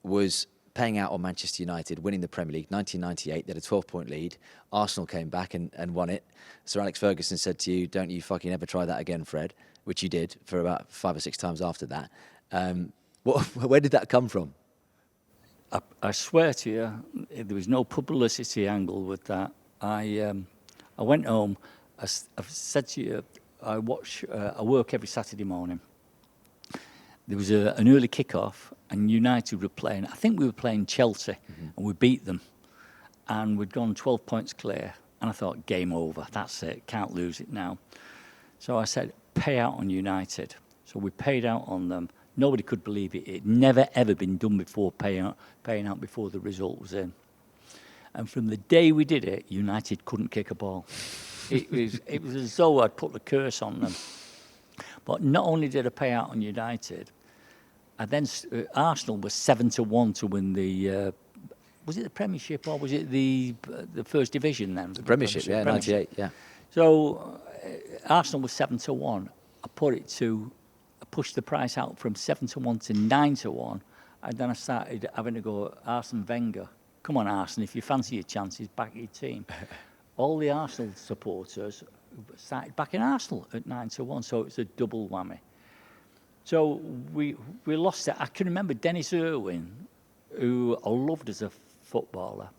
was paying out on Manchester United, winning the Premier League, 1998. They had a 12-point lead. Arsenal came back and won it. Sir Alex Ferguson said to you, don't you fucking ever try that again, Fred, which you did for about 5 or 6 times after that. Where did that come from? I swear to you, there was no publicity angle with that. I went home. I've said to you, I work every Saturday morning. There was an early kick-off, and United were playing. I think we were playing Chelsea, and we beat them. And we'd gone 12 points clear. And I thought, game over. That's it. Can't lose it now. So I said, pay out on United. So we paid out on them. Nobody could believe it. It'd never, ever been done before, paying out before the result was in. And from the day we did it, United couldn't kick a ball. It was as though I'd put the curse on them. But not only did I pay out on United, Arsenal was 7-1 to win the. Was it the Premiership or was it the First Division then? The Premiership, yeah, 98, yeah. So Arsenal was 7-1. I pushed the price out from 7-1 to 9-1, and then I started having to go, Arsene Wenger. Come on, Arsenal, if you fancy your chances, back your team. All the Arsenal supporters started backing Arsenal at 9-1, so it's a double whammy. So we lost it. I can remember Dennis Irwin, who I loved as a footballer.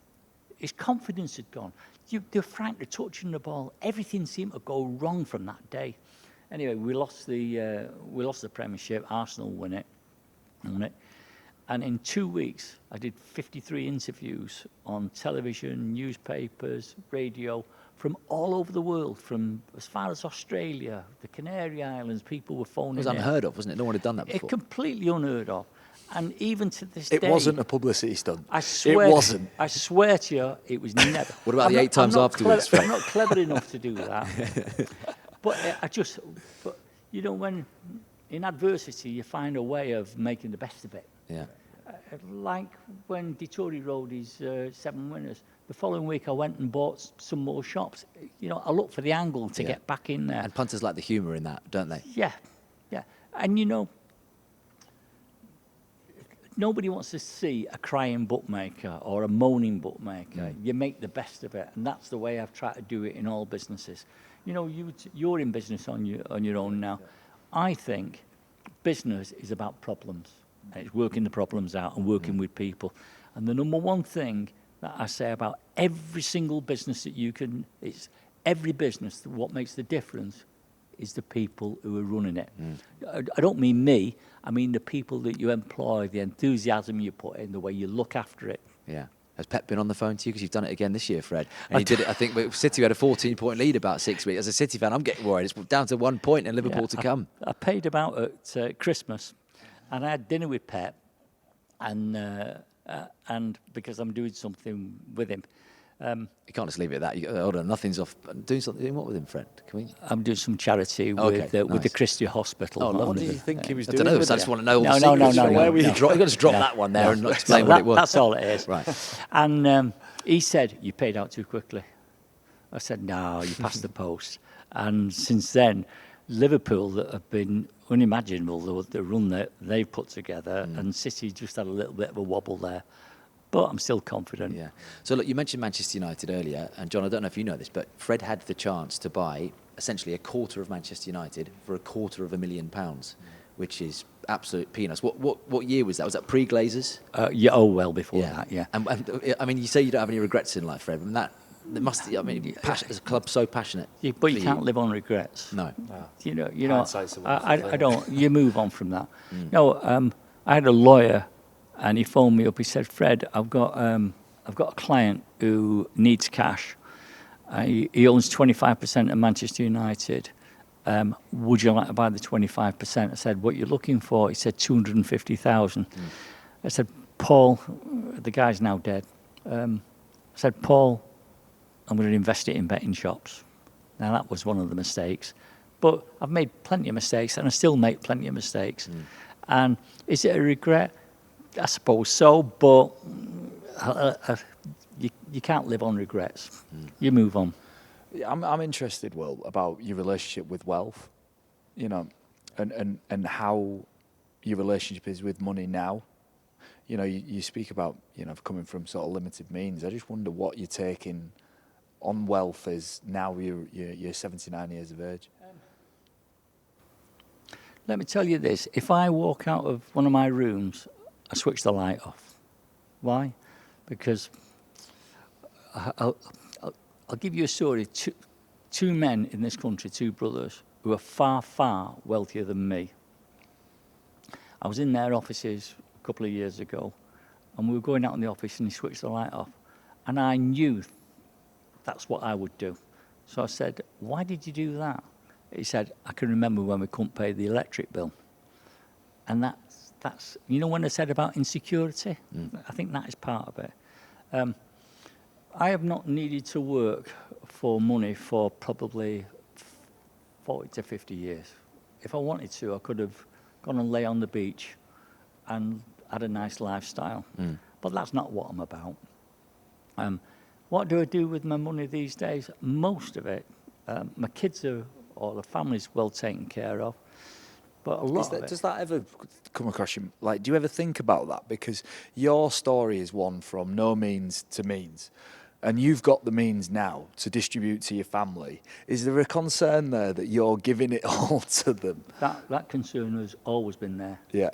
His confidence had gone. They were frankly touching the ball. Everything seemed to go wrong from that day. Anyway, we lost the Premiership. Arsenal won it. And in 2 weeks, I did 53 interviews on television, newspapers, radio, from all over the world, from as far as Australia, the Canary Islands. People were phoning It was in. unheard of, wasn't it? No one had done that before. Completely unheard of. And even to this It day... wasn't a publicity stunt. I swear, it wasn't. I swear to you, it was never... What about the 8 times afterwards, Fred? I'm not clever enough to do that. But But, you know, when in adversity, you find a way of making the best of it. Yeah. Like when Dettori rode his 7 winners, the following week I went and bought some more shops. You know, I looked for the angle to get back in there. And punters like the humour in that, don't they? Yeah, yeah. And you know, nobody wants to see a crying bookmaker or a moaning bookmaker. You make the best of it, and that's the way I've tried to do it in all businesses. You know, you're in business on your own now. I think business is about problems. And it's working the problems out and working with people. And the number one thing that I say about every single business that it's every business, what makes the difference is the people who are running it. I don't mean me, I mean the people that you employ, the enthusiasm you put in, the way you look after it. Yeah. Has Pep been on the phone to you? Because you've done it again this year, Fred. And he did it, I think, City had a 14-point lead about 6 weeks. As a City fan, I'm getting worried. It's down to 1 point and Liverpool to come. I paid him out at Christmas, and I had dinner with Pep, and because I'm doing something with him. You can't just leave it at that. Hold on, nothing's off. Doing what with him, Fred? Can we? I'm doing some charity with the Christie Hospital. Oh, lovely. What do you think he was I doing? don't know. with I it? just want to know all the secrets. No. You've got to just drop that one there and not explain So what it was. That's all it is. Right. And he said, "You paid out too quickly." I said, "No, you passed the post." And since then, Liverpool that have been unimaginable, the run that they've put together, and City just had a little bit of a wobble there. But I'm still confident. Yeah. So look, you mentioned Manchester United earlier, and John, I don't know if you know this, but Fred had the chance to buy essentially a quarter of Manchester United for £250,000, which is absolute peanuts. What year was that? Was that pre-Glazers? Yeah. Oh, well before that. Yeah. And I mean, you say you don't have any regrets in life, Fred. And that must. I mean, as a club so passionate. Yeah, but you can't live on regrets. No. You know. Hindsight's a wonderful I thing. don't. You move on from that. No. I had a lawyer, and he phoned me up. He said, "Fred, I've got a client who needs cash. He owns 25% of Manchester United. Would you like to buy the 25%?" I said, "What are you looking for?" He said, 250,000. I said, "Paul," the guy's now dead. I said, "Paul, I'm going to invest it in betting shops." Now, that was one of the mistakes. But I've made plenty of mistakes, and I still make plenty of mistakes. And is it a regret? I suppose so, but you can't live on regrets. You move on. I'm interested, Will, about your relationship with wealth, you know, and how your relationship is with money now. You know, you speak about, you know, coming from sort of limited means. I just wonder what you're taking on wealth is now you're 79 years of age. Let me tell you this. If I walk out of one of my rooms, I switch the light off. Why? Because I'll give you a story. Two men in this country, two brothers, who are far, far wealthier than me. I was in their offices a couple of years ago, and we were going out in the office, and he switched the light off. And I knew that's what I would do. So I said, "Why did you do that?" He said, "I can remember when we couldn't pay the electric bill." And that's you know, when I said about insecurity, I think that is part of it. I have not needed to work for money for probably 40 to 50 years. If I wanted to, I could have gone and lay on the beach and had a nice lifestyle. But that's not what I'm about. What do I do with my money these days? Most of it, my kids or the family's well taken care of. But a lot of it... Does that ever come across you? Like, do you ever think about that? Because your story is one from no means to means, and you've got the means now to distribute to your family. Is there a concern there that you're giving it all to them? That concern has always been there. Yeah.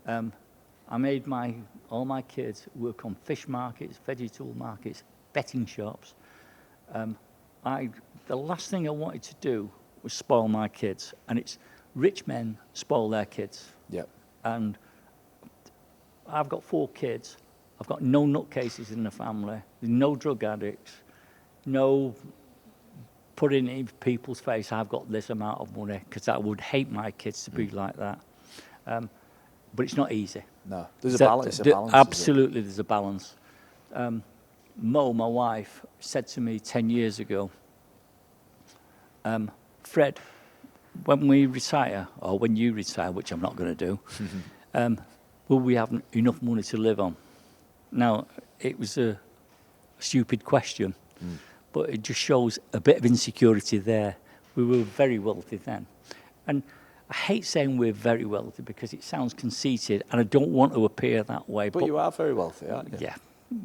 I made all my kids work on fish markets, vegetable markets, betting shops. The last thing I wanted to do was spoil my kids, and it's rich men spoil their kids. Yeah. And I've got 4 kids. I've got no nutcases in the family. There's no drug addicts. No putting in people's face, I've got this amount of money, because I would hate my kids to be like that. But it's not easy. No, there's a balance. Absolutely, there's a balance. Mo, my wife, said to me 10 years ago, Fred, when we retire, or when you retire, which I'm not going to do, will we have enough money to live on? Now, it was a stupid question, but it just shows a bit of insecurity there. We were very wealthy then. And I hate saying we're very wealthy because it sounds conceited, and I don't want to appear that way. But you are very wealthy, aren't you? Yeah.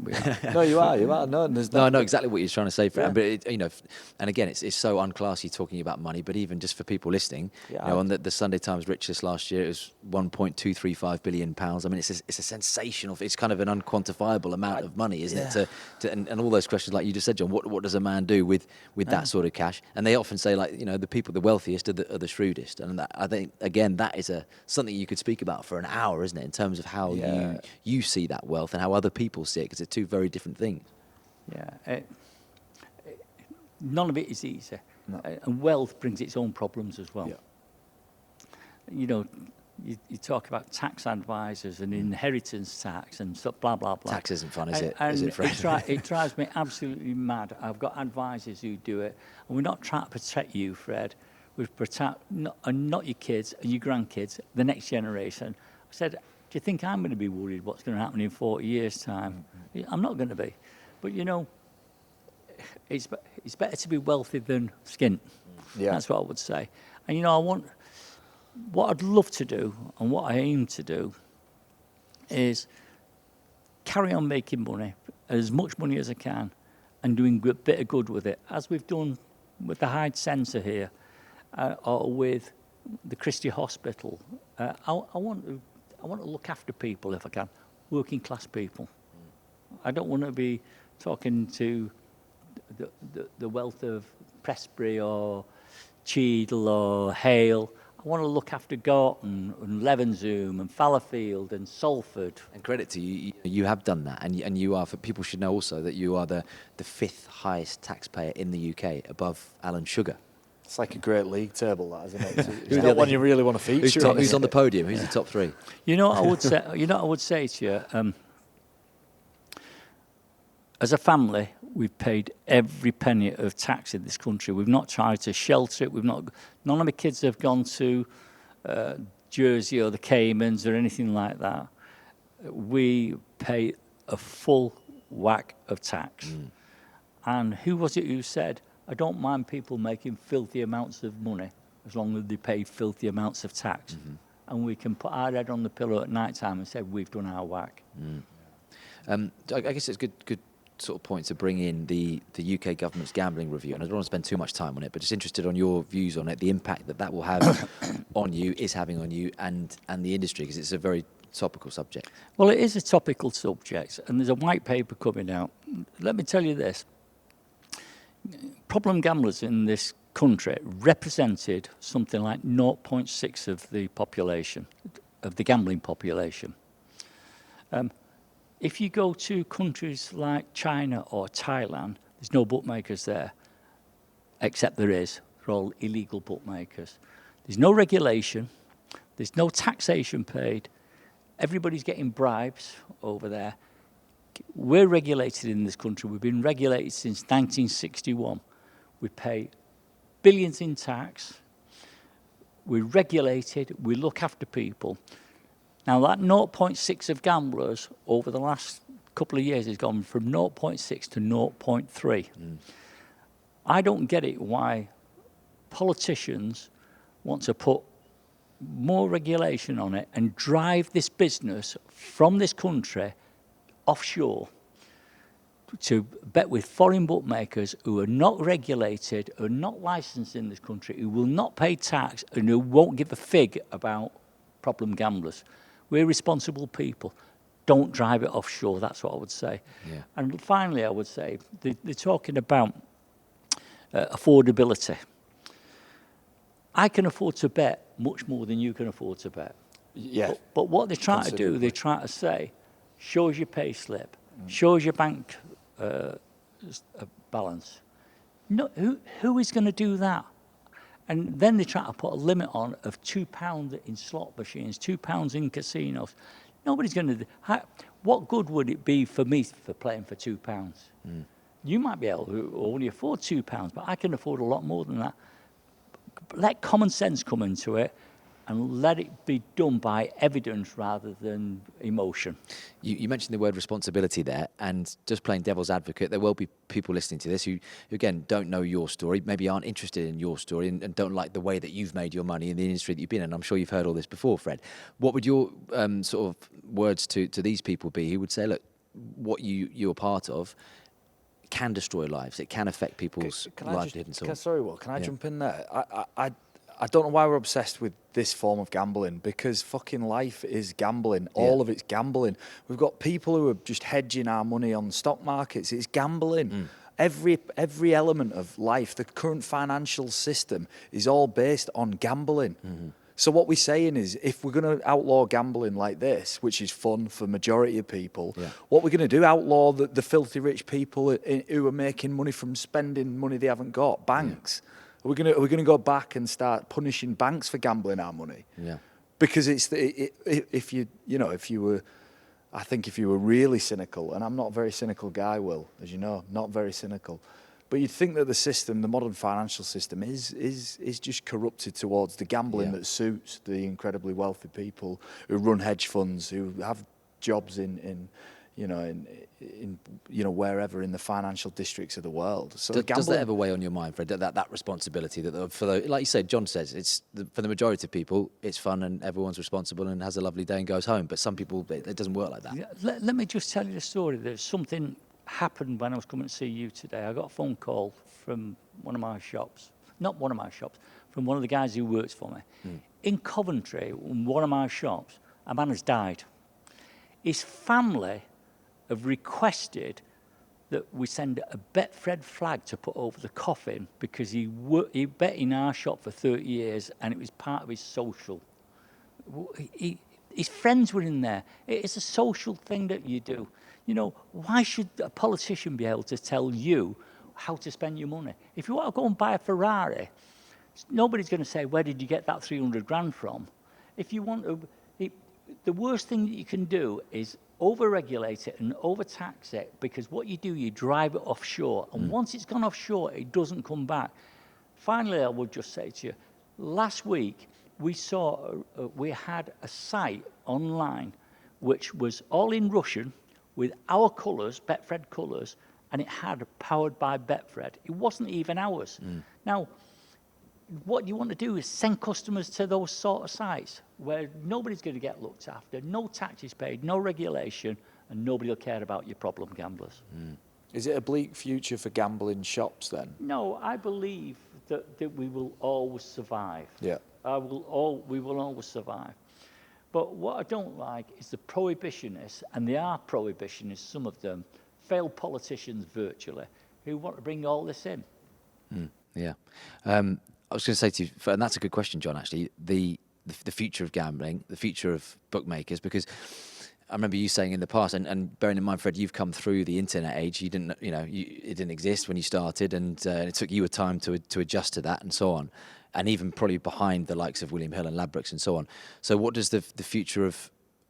We are. No, you are. No, I know exactly what you're trying to say, Fred. Yeah. But and again, it's so unclassy talking about money. But even just for people listening, on the Sunday Times Rich List last year, it was £1.235 billion. I mean, it's a sensational. It's kind of an unquantifiable amount of money, isn't it? And all those questions, like you just said, John. What does a man do with that sort of cash? And they often say, like, the wealthiest are the shrewdest. And that, I think, again, that is something you could speak about for an hour, isn't it? In terms of how you see that wealth and how other people see it. Because they're 2 very different things. Yeah, none of it is easy, and wealth brings its own problems as well. Yeah. You talk about tax advisors and inheritance tax and stuff, blah blah blah. Tax isn't fun, is it? And is it, Fred? It drives me absolutely mad. I've got advisors who do it, and we're not trying to protect you, Fred. We protect not your kids and your grandkids, the next generation. I said, do you think I'm going to be worried what's going to happen in 40 years' time? I'm not going to be. But, it's better to be wealthy than skint. Yeah. That's what I would say. And, what I'd love to do and what I aim to do is carry on making money, as much money as I can, and doing a bit of good with it, as we've done with the Hyde Centre here, or with the Christie Hospital. I want to look after people if I can, working class people. I don't want to be talking to the wealth of Prestbury or Cheadle or Hale. I want to look after Gorton and Levenshulme and Fallowfield and Salford. And credit to you, you have done that, and you are. For people should know also that you are the 5th highest taxpayer in the UK, above Alan Sugar. It's like a great league table, that, isn't it? It's not one you really want to feature. Who's on the podium? Who's the top 3? I would say to you, as a family, we've paid every penny of tax in this country. We've not tried to shelter it. None of my kids have gone to Jersey or the Caymans or anything like that. We pay a full whack of tax. And who was it who said, I don't mind people making filthy amounts of money as long as they pay filthy amounts of tax. And we can put our head on the pillow at night time and say, we've done our whack. I guess it's good sort of point to bring in the UK government's gambling review, and I don't want to spend too much time on it, but just interested on your views on it, the impact that will have on you, is having on you and the industry, because it's a very topical subject. Well, it is a topical subject, and there's a white paper coming out. Let me tell you this. Problem gamblers in this country represented something like 0.6 of the population, of the gambling population. If you go to countries like China or Thailand, there's no bookmakers there, except they're all illegal bookmakers. There's no regulation, there's no taxation paid, everybody's getting bribes over there. We're regulated in this country, we've been regulated since 1961. We pay billions in tax, we're regulated, we look after people. Now, that 0.6 of gamblers over the last couple of years has gone from 0.6 to 0.3. I don't get it why politicians want to put more regulation on it and drive this business from this country offshore to bet with foreign bookmakers who are not regulated, who are not licensed in this country, who will not pay tax and who won't give a fig about problem gamblers. We're responsible people. Don't drive it offshore, that's what I would say. Yeah. And finally, I would say, they're talking about affordability. I can afford to bet much more than you can afford to bet. Yeah. But what they try to do, Considerably. they try to say, shows your pay slip, shows your bank balance. No, who is going to do that? And then they try to put a limit on of £2 in slot machines, £2 in casinos. Nobody's going to. What good would it be for me for playing for £2? You might be able to only afford £2, but I can afford a lot more than that. Let common sense come into it, and let it be done by evidence rather than emotion. You mentioned the word responsibility there, and just playing devil's advocate, there will be people listening to this who again, don't know your story, maybe aren't interested in your story, and don't like the way that you've made your money in the industry that you've been in. I'm sure you've heard all this before, Fred. What would your sort of words to these people be who would say, look, what you're part of can destroy lives, it can affect people's livelihood and so on? Sorry, Will, can I jump in there? I don't know why we're obsessed with this form of gambling, because fucking life is gambling. All of it's gambling. We've got people who are just hedging our money on stock markets. It's gambling. Every element of life, the current financial system is all based on gambling. So what we're saying is, if we're going to outlaw gambling like this, which is fun for majority of people, what we're going to do, outlaw the filthy rich people who are making money from spending money they haven't got, banks. Are we going to go back and start punishing banks for gambling our money? Yeah. Because if you were really cynical, and I'm not a very cynical guy, Will, as you know, not very cynical, but you'd think that the modern financial system is just corrupted towards the gambling that suits the incredibly wealthy people who run hedge funds, who have jobs in wherever in the financial districts of the world. So does that ever weigh on your mind, Fred? That responsibility like you said, John says, for the majority of people, it's fun and everyone's responsible and has a lovely day and goes home. But some people, it doesn't work like that. Yeah, let me just tell you the story. There's something happened when I was coming to see you today. I got a phone call from one of my shops, not one of my shops, from one of the guys who works for me. In Coventry, in one of my shops, a man has died. His family have requested that we send a Betfred flag to put over the coffin because he bet in our shop for 30 years and it was part of his social. His friends were in there. It's a social thing that you do. You know, why should a politician be able to tell you how to spend your money? If you want to go and buy a Ferrari, nobody's going to say, where did you get that 300 grand from? If you want to, the worst thing that you can do is over-regulate it and overtax it, because what you do, you drive it offshore. And once it's gone offshore, it doesn't come back. Finally, I would just say to you, last week, we had a site online which was all in Russian with our colours, Betfred colours, and it had powered by Betfred. It wasn't even ours. Now, what you want to do is send customers to those sort of sites where nobody's going to get looked after, no tax is paid, no regulation, and nobody will care about your problem gamblers. Is it a bleak future for gambling shops then? No, I believe that we will always survive. Yeah. We will always survive. But what I don't like is the prohibitionists, and they are prohibitionists, some of them, failed politicians virtually, who want to bring all this in. Yeah. I was going to say to you, and that's a good question, John, actually, the future of gambling, the future of bookmakers, because I remember you saying in the past, and bearing in mind, Fred, you've come through the internet age. You didn't, it didn't exist when you started, and it took you a time to adjust to that and so on, and even probably behind the likes of William Hill and Ladbrokes and so on. So what does the future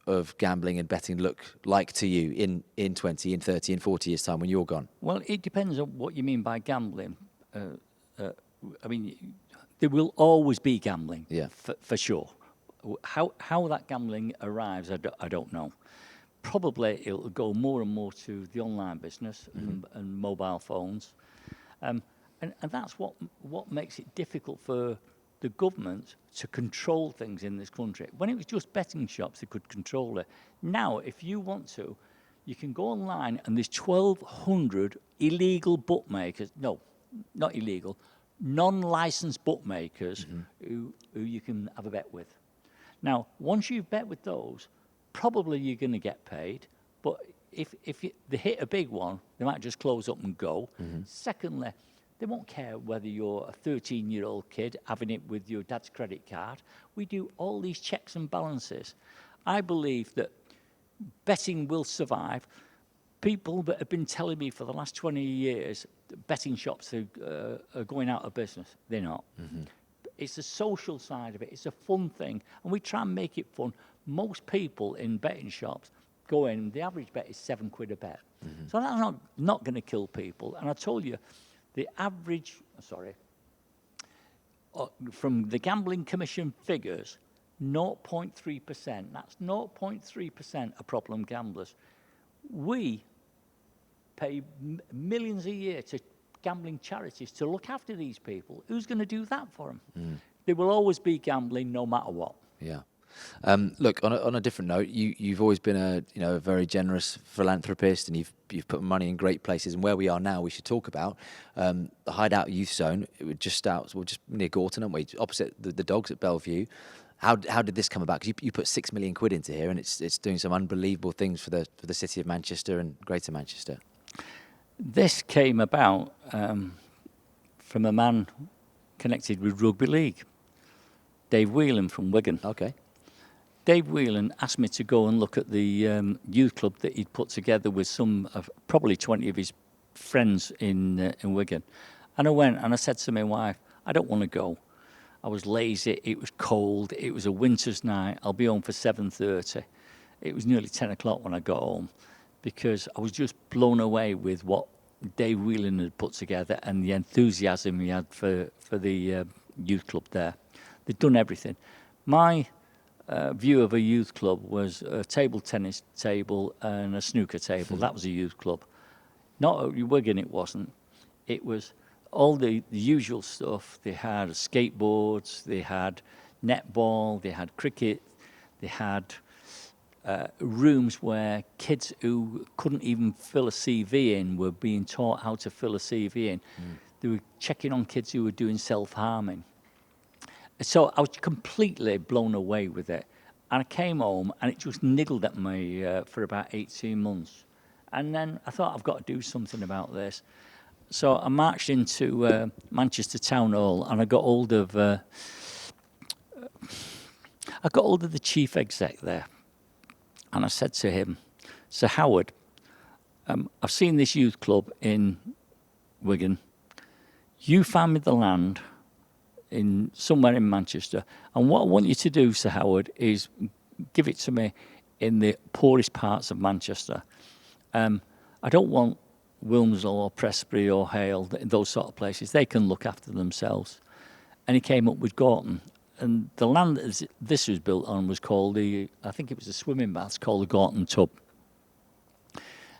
of gambling and betting look like to you in 20, in 30, in 40 years' time when you're gone? Well, it depends on what you mean by gambling. I mean, there will always be gambling, for sure. How that gambling arrives, I don't know. Probably it'll go more and more to the online business and mobile phones. And that's what makes it difficult for the government to control things in this country. When it was just betting shops, they could control it. Now, if you want to, you can go online and there's 1,200 illegal bookmakers. No, not illegal. Non-licensed bookmakers who you can have a bet with. Now, once you've bet with those, probably you're going to get paid. But if they hit a big one, they might just close up and go. Secondly, They won't care whether you're a 13-year-old kid having it with your dad's credit card. We do all these checks and balances. I believe that betting will survive. People that have been telling me for the last 20 years that betting shops are going out of business, they're not. It's the social side of it. It's a fun thing, and we try and make it fun. Most people in betting shops go in, the average bet is £7 a bet. So that's not going to kill people. And I told you, the average, from the Gambling Commission figures, 0.3%, that's 0.3% of problem gamblers. We pay millions a year to gambling charities to look after these people. Who's going to do that for them? There will always be gambling no matter what. Yeah. Look, on a different note, you've always been a very generous philanthropist, and you've put money in great places. And where we are now, we should talk about the HideOut Youth Zone. We're just near Gorton, aren't we? Opposite the Dogs at Bellevue. How did this come about? Because you put £6 million into here, and it's doing some unbelievable things for the city of Manchester and Greater Manchester. This came about from a man connected with rugby league, Dave Whelan from Wigan. Okay. Dave Whelan asked me to go and look at the youth club that he'd put together with some of probably 20 of his friends in Wigan. And I went and I said to my wife, I don't want to go. I was lazy, it was cold, it was a winter's night, I'll be home for 7:30. It was nearly 10 o'clock when I got home, because I was just blown away with what Dave Whelan had put together and the enthusiasm he had for the youth club there. They'd done everything. My view of a youth club was a table tennis table and a snooker table. That was a youth club. Not at Wigan, it wasn't. It was all the usual stuff. They had skateboards, they had netball, they had cricket, they had rooms where kids who couldn't even fill a CV in were being taught how to fill a CV in. They were checking on kids who were doing self-harming. So I was completely blown away with it. And I came home and it just niggled at me for about 18 months. And then I thought, I've got to do something about this. So I marched into Manchester Town Hall and I got hold of the chief exec there. And I said to him, Sir Howard, I've seen this youth club in Wigan. You found me the land somewhere in Manchester. And what I want you to do, Sir Howard, is give it to me in the poorest parts of Manchester. I don't want Wilmslow or Presbury or Hale, those sort of places. They can look after themselves. And he came up with Gorton. And the land that this was built on was called I think it was a swimming baths called the Gorton Tub.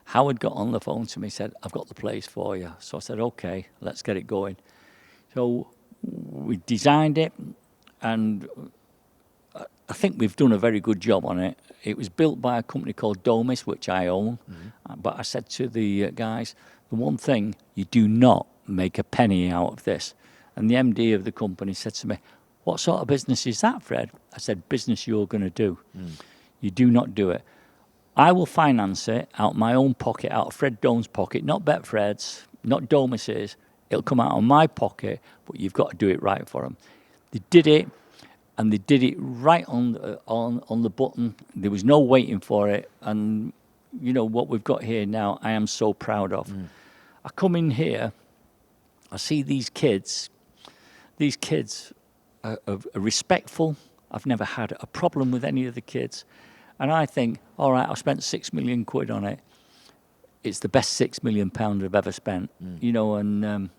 Howard got on the phone to me, said, I've got the place for you. So I said, okay, let's get it going. So we designed it, and I think we've done a very good job on it. It was built by a company called Domus, which I own. But I said to the guys, the one thing, you do not make a penny out of this. And the MD of the company said to me, what sort of business is that, Fred? I said, business you're going to do. You do not do it. I will finance it out my own pocket, out of Fred Doan's pocket, not Betfred's, not Domus's. It'll come out of my pocket, but you've got to do it right for them. They did it, and they did it right on the button. There was no waiting for it. And, you know, what we've got here now, I am so proud of. I come in here, I see these kids. These kids are respectful. I've never had a problem with any of the kids. And I think, all right, I spent £6 million on it. It's the best £6 million I've ever spent, you know, and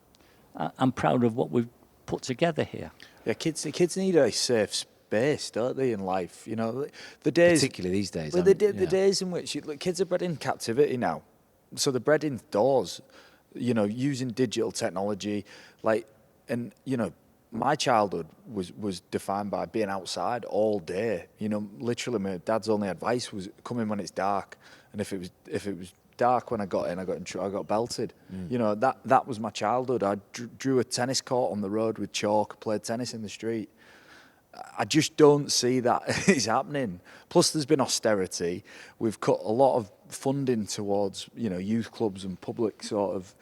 I'm proud of what we've put together here. Yeah, kids need a safe space, don't they, in life? You know, the days, particularly these days. Well, the days in which kids are bred in captivity now, so they're bred indoors. You know, using digital technology, and you know, my childhood was defined by being outside all day. You know, literally, my dad's only advice was come in when it's dark, and if it was dark when I got in, I got belted. You know, that was my childhood. I drew a tennis court on the road with chalk, played tennis in the street. I just don't see that is happening. Plus, there's been austerity. We've cut a lot of funding towards, you know, youth clubs and public sort of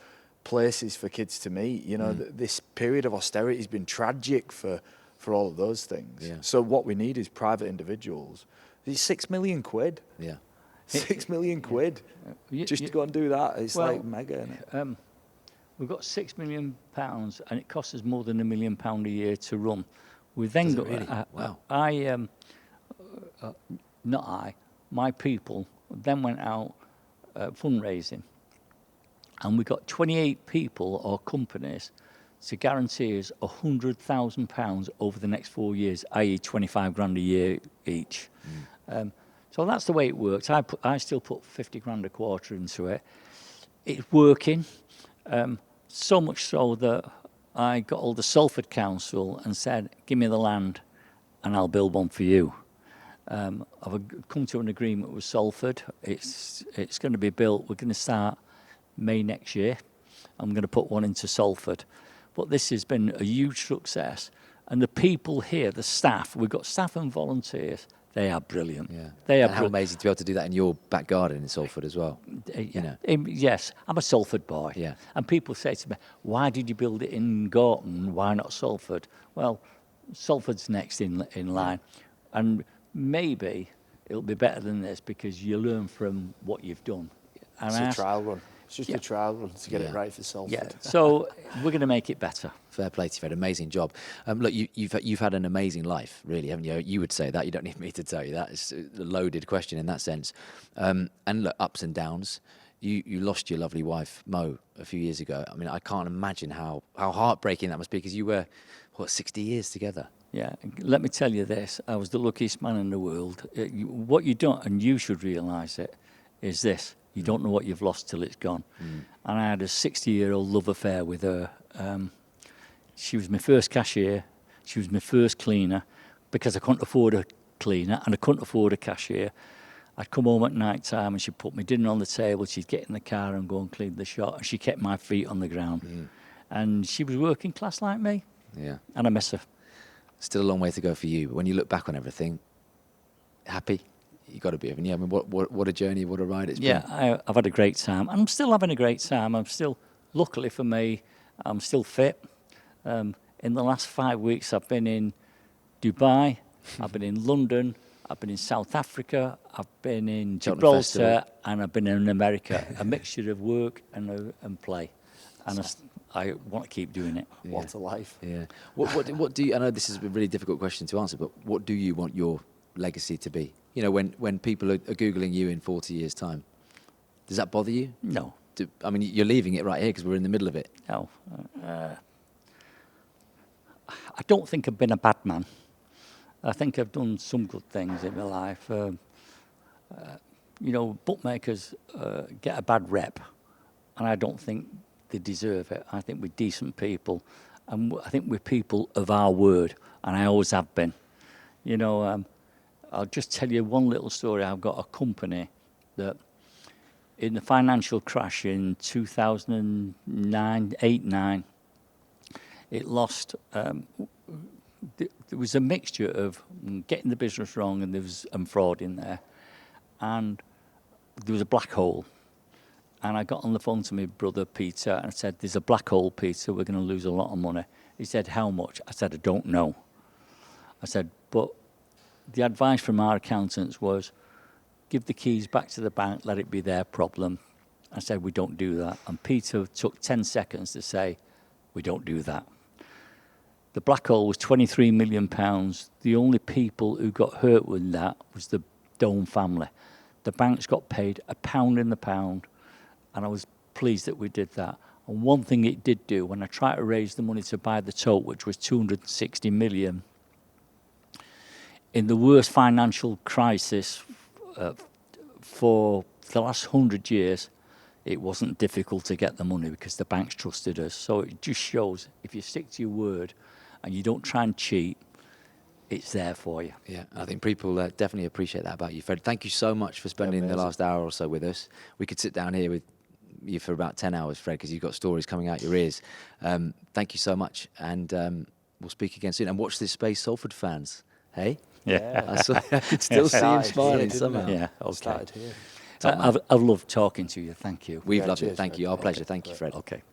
places for kids to meet. You know, this period of austerity has been tragic for all of those things. Yeah. So what we need is private individuals. It's £6 million. Yeah. 6 million quid just to go and do that. It's like mega, isn't it? We've got £6 million, and it costs us more than £1 million a year to run. We then got really? Wow. My people then went out fundraising, and we got 28 people or companies to guarantee us £100,000 over the next 4 years, i.e. 25 grand a year each. So that's the way it works. I still put 50 grand a quarter into it. It's working, so much so that I got all the Salford Council and said, give me the land and I'll build one for you. I've come to an agreement with Salford. It's going to be built. We're going to start May next year. I'm going to put one into Salford. But this has been a huge success. And the people here, the staff, we've got staff and volunteers, they are brilliant. Yeah. They are and how amazing to be able to do that in your back garden in Salford as well. You know. Yes, I'm a Salford boy. Yeah. And people say to me, why did you build it in Gorton? Why not Salford? Well, Salford's next in line. And maybe it'll be better than this because you learn from what you've done. And It's a trial run. It's just a trial run to get it right for Salford. Yeah, so we're going to make it better. Fair play to you, Fred. Amazing job. Look, you've had an amazing life, really, haven't you? You would say that. You don't need me to tell you that. It's a loaded question in that sense. And look, ups and downs. You lost your lovely wife, Mo, a few years ago. I mean, I can't imagine how heartbreaking that must be because you were, 60 years together? Yeah, let me tell you this. I was the luckiest man in the world. What you don't, and you should realise it, is this. You don't know what you've lost till it's gone. And I had a 60-year-old love affair with her. She was my first cashier. She was my first cleaner because I couldn't afford a cleaner and I couldn't afford a cashier. I'd come home at night time and she'd put my dinner on the table. She'd get in the car and go and clean the shop. And she kept my feet on the ground. And she was working class like me. Yeah. And I miss her. Still a long way to go for you. But when you look back on everything, happy? You got to be, haven't you? I mean, what a journey, what a ride it's been. Yeah, I've had a great time. I'm still having a great time. I'm still, luckily for me, I'm still fit. In the last 5 weeks, I've been in Dubai, I've been in London, I've been in South Africa, I've been in Gibraltar, and I've been in America. A mixture of work and play. And I want to keep doing it. Yeah. What a life. Yeah. What do you, I know this is a really difficult question to answer, but what do you want your legacy to be? You know, when people are Googling you in 40 years' time, does that bother you? No. I mean, you're leaving it right here because we're in the middle of it. No. I don't think I've been a bad man. I think I've done some good things in my life. You know, bookmakers get a bad rep, and I don't think they deserve it. I think we're decent people, and I think we're people of our word, and I always have been. You know, I'll just tell you one little story. I've got a company that in the financial crash in 2009, 8-9, it lost, there was a mixture of getting the business wrong and there was fraud in there. And there was a black hole. And I got on the phone to my brother Peter and I said, there's a black hole, Peter, we're going to lose a lot of money. He said, how much? I said, I don't know. I said, but the advice from our accountants was, give the keys back to the bank, let it be their problem. I said, we don't do that. And Peter took 10 seconds to say, we don't do that. The black hole was £23 million. The only people who got hurt with that was the Dome family. The banks got paid £1 in the pound, and I was pleased that we did that. And one thing it did do, when I tried to raise the money to buy the tote, which was 260 million, in the worst financial crisis for the last 100 years, it wasn't difficult to get the money because the banks trusted us. So it just shows if you stick to your word and you don't try and cheat, it's there for you. Yeah, I think people definitely appreciate that about you, Fred. Thank you so much for spending the last hour or so with us. We could sit down here with you for about 10 hours, Fred, because you've got stories coming out your ears. Thank you so much, and we'll speak again soon. And watch this space, Salford fans. Hey? Yeah. I could still see him smiling somehow. Yeah, okay. Started here. I've loved talking to you. Thank you. We've loved it. Cheers, Thank Fred. you. Our pleasure. Thank you, Fred. Okay.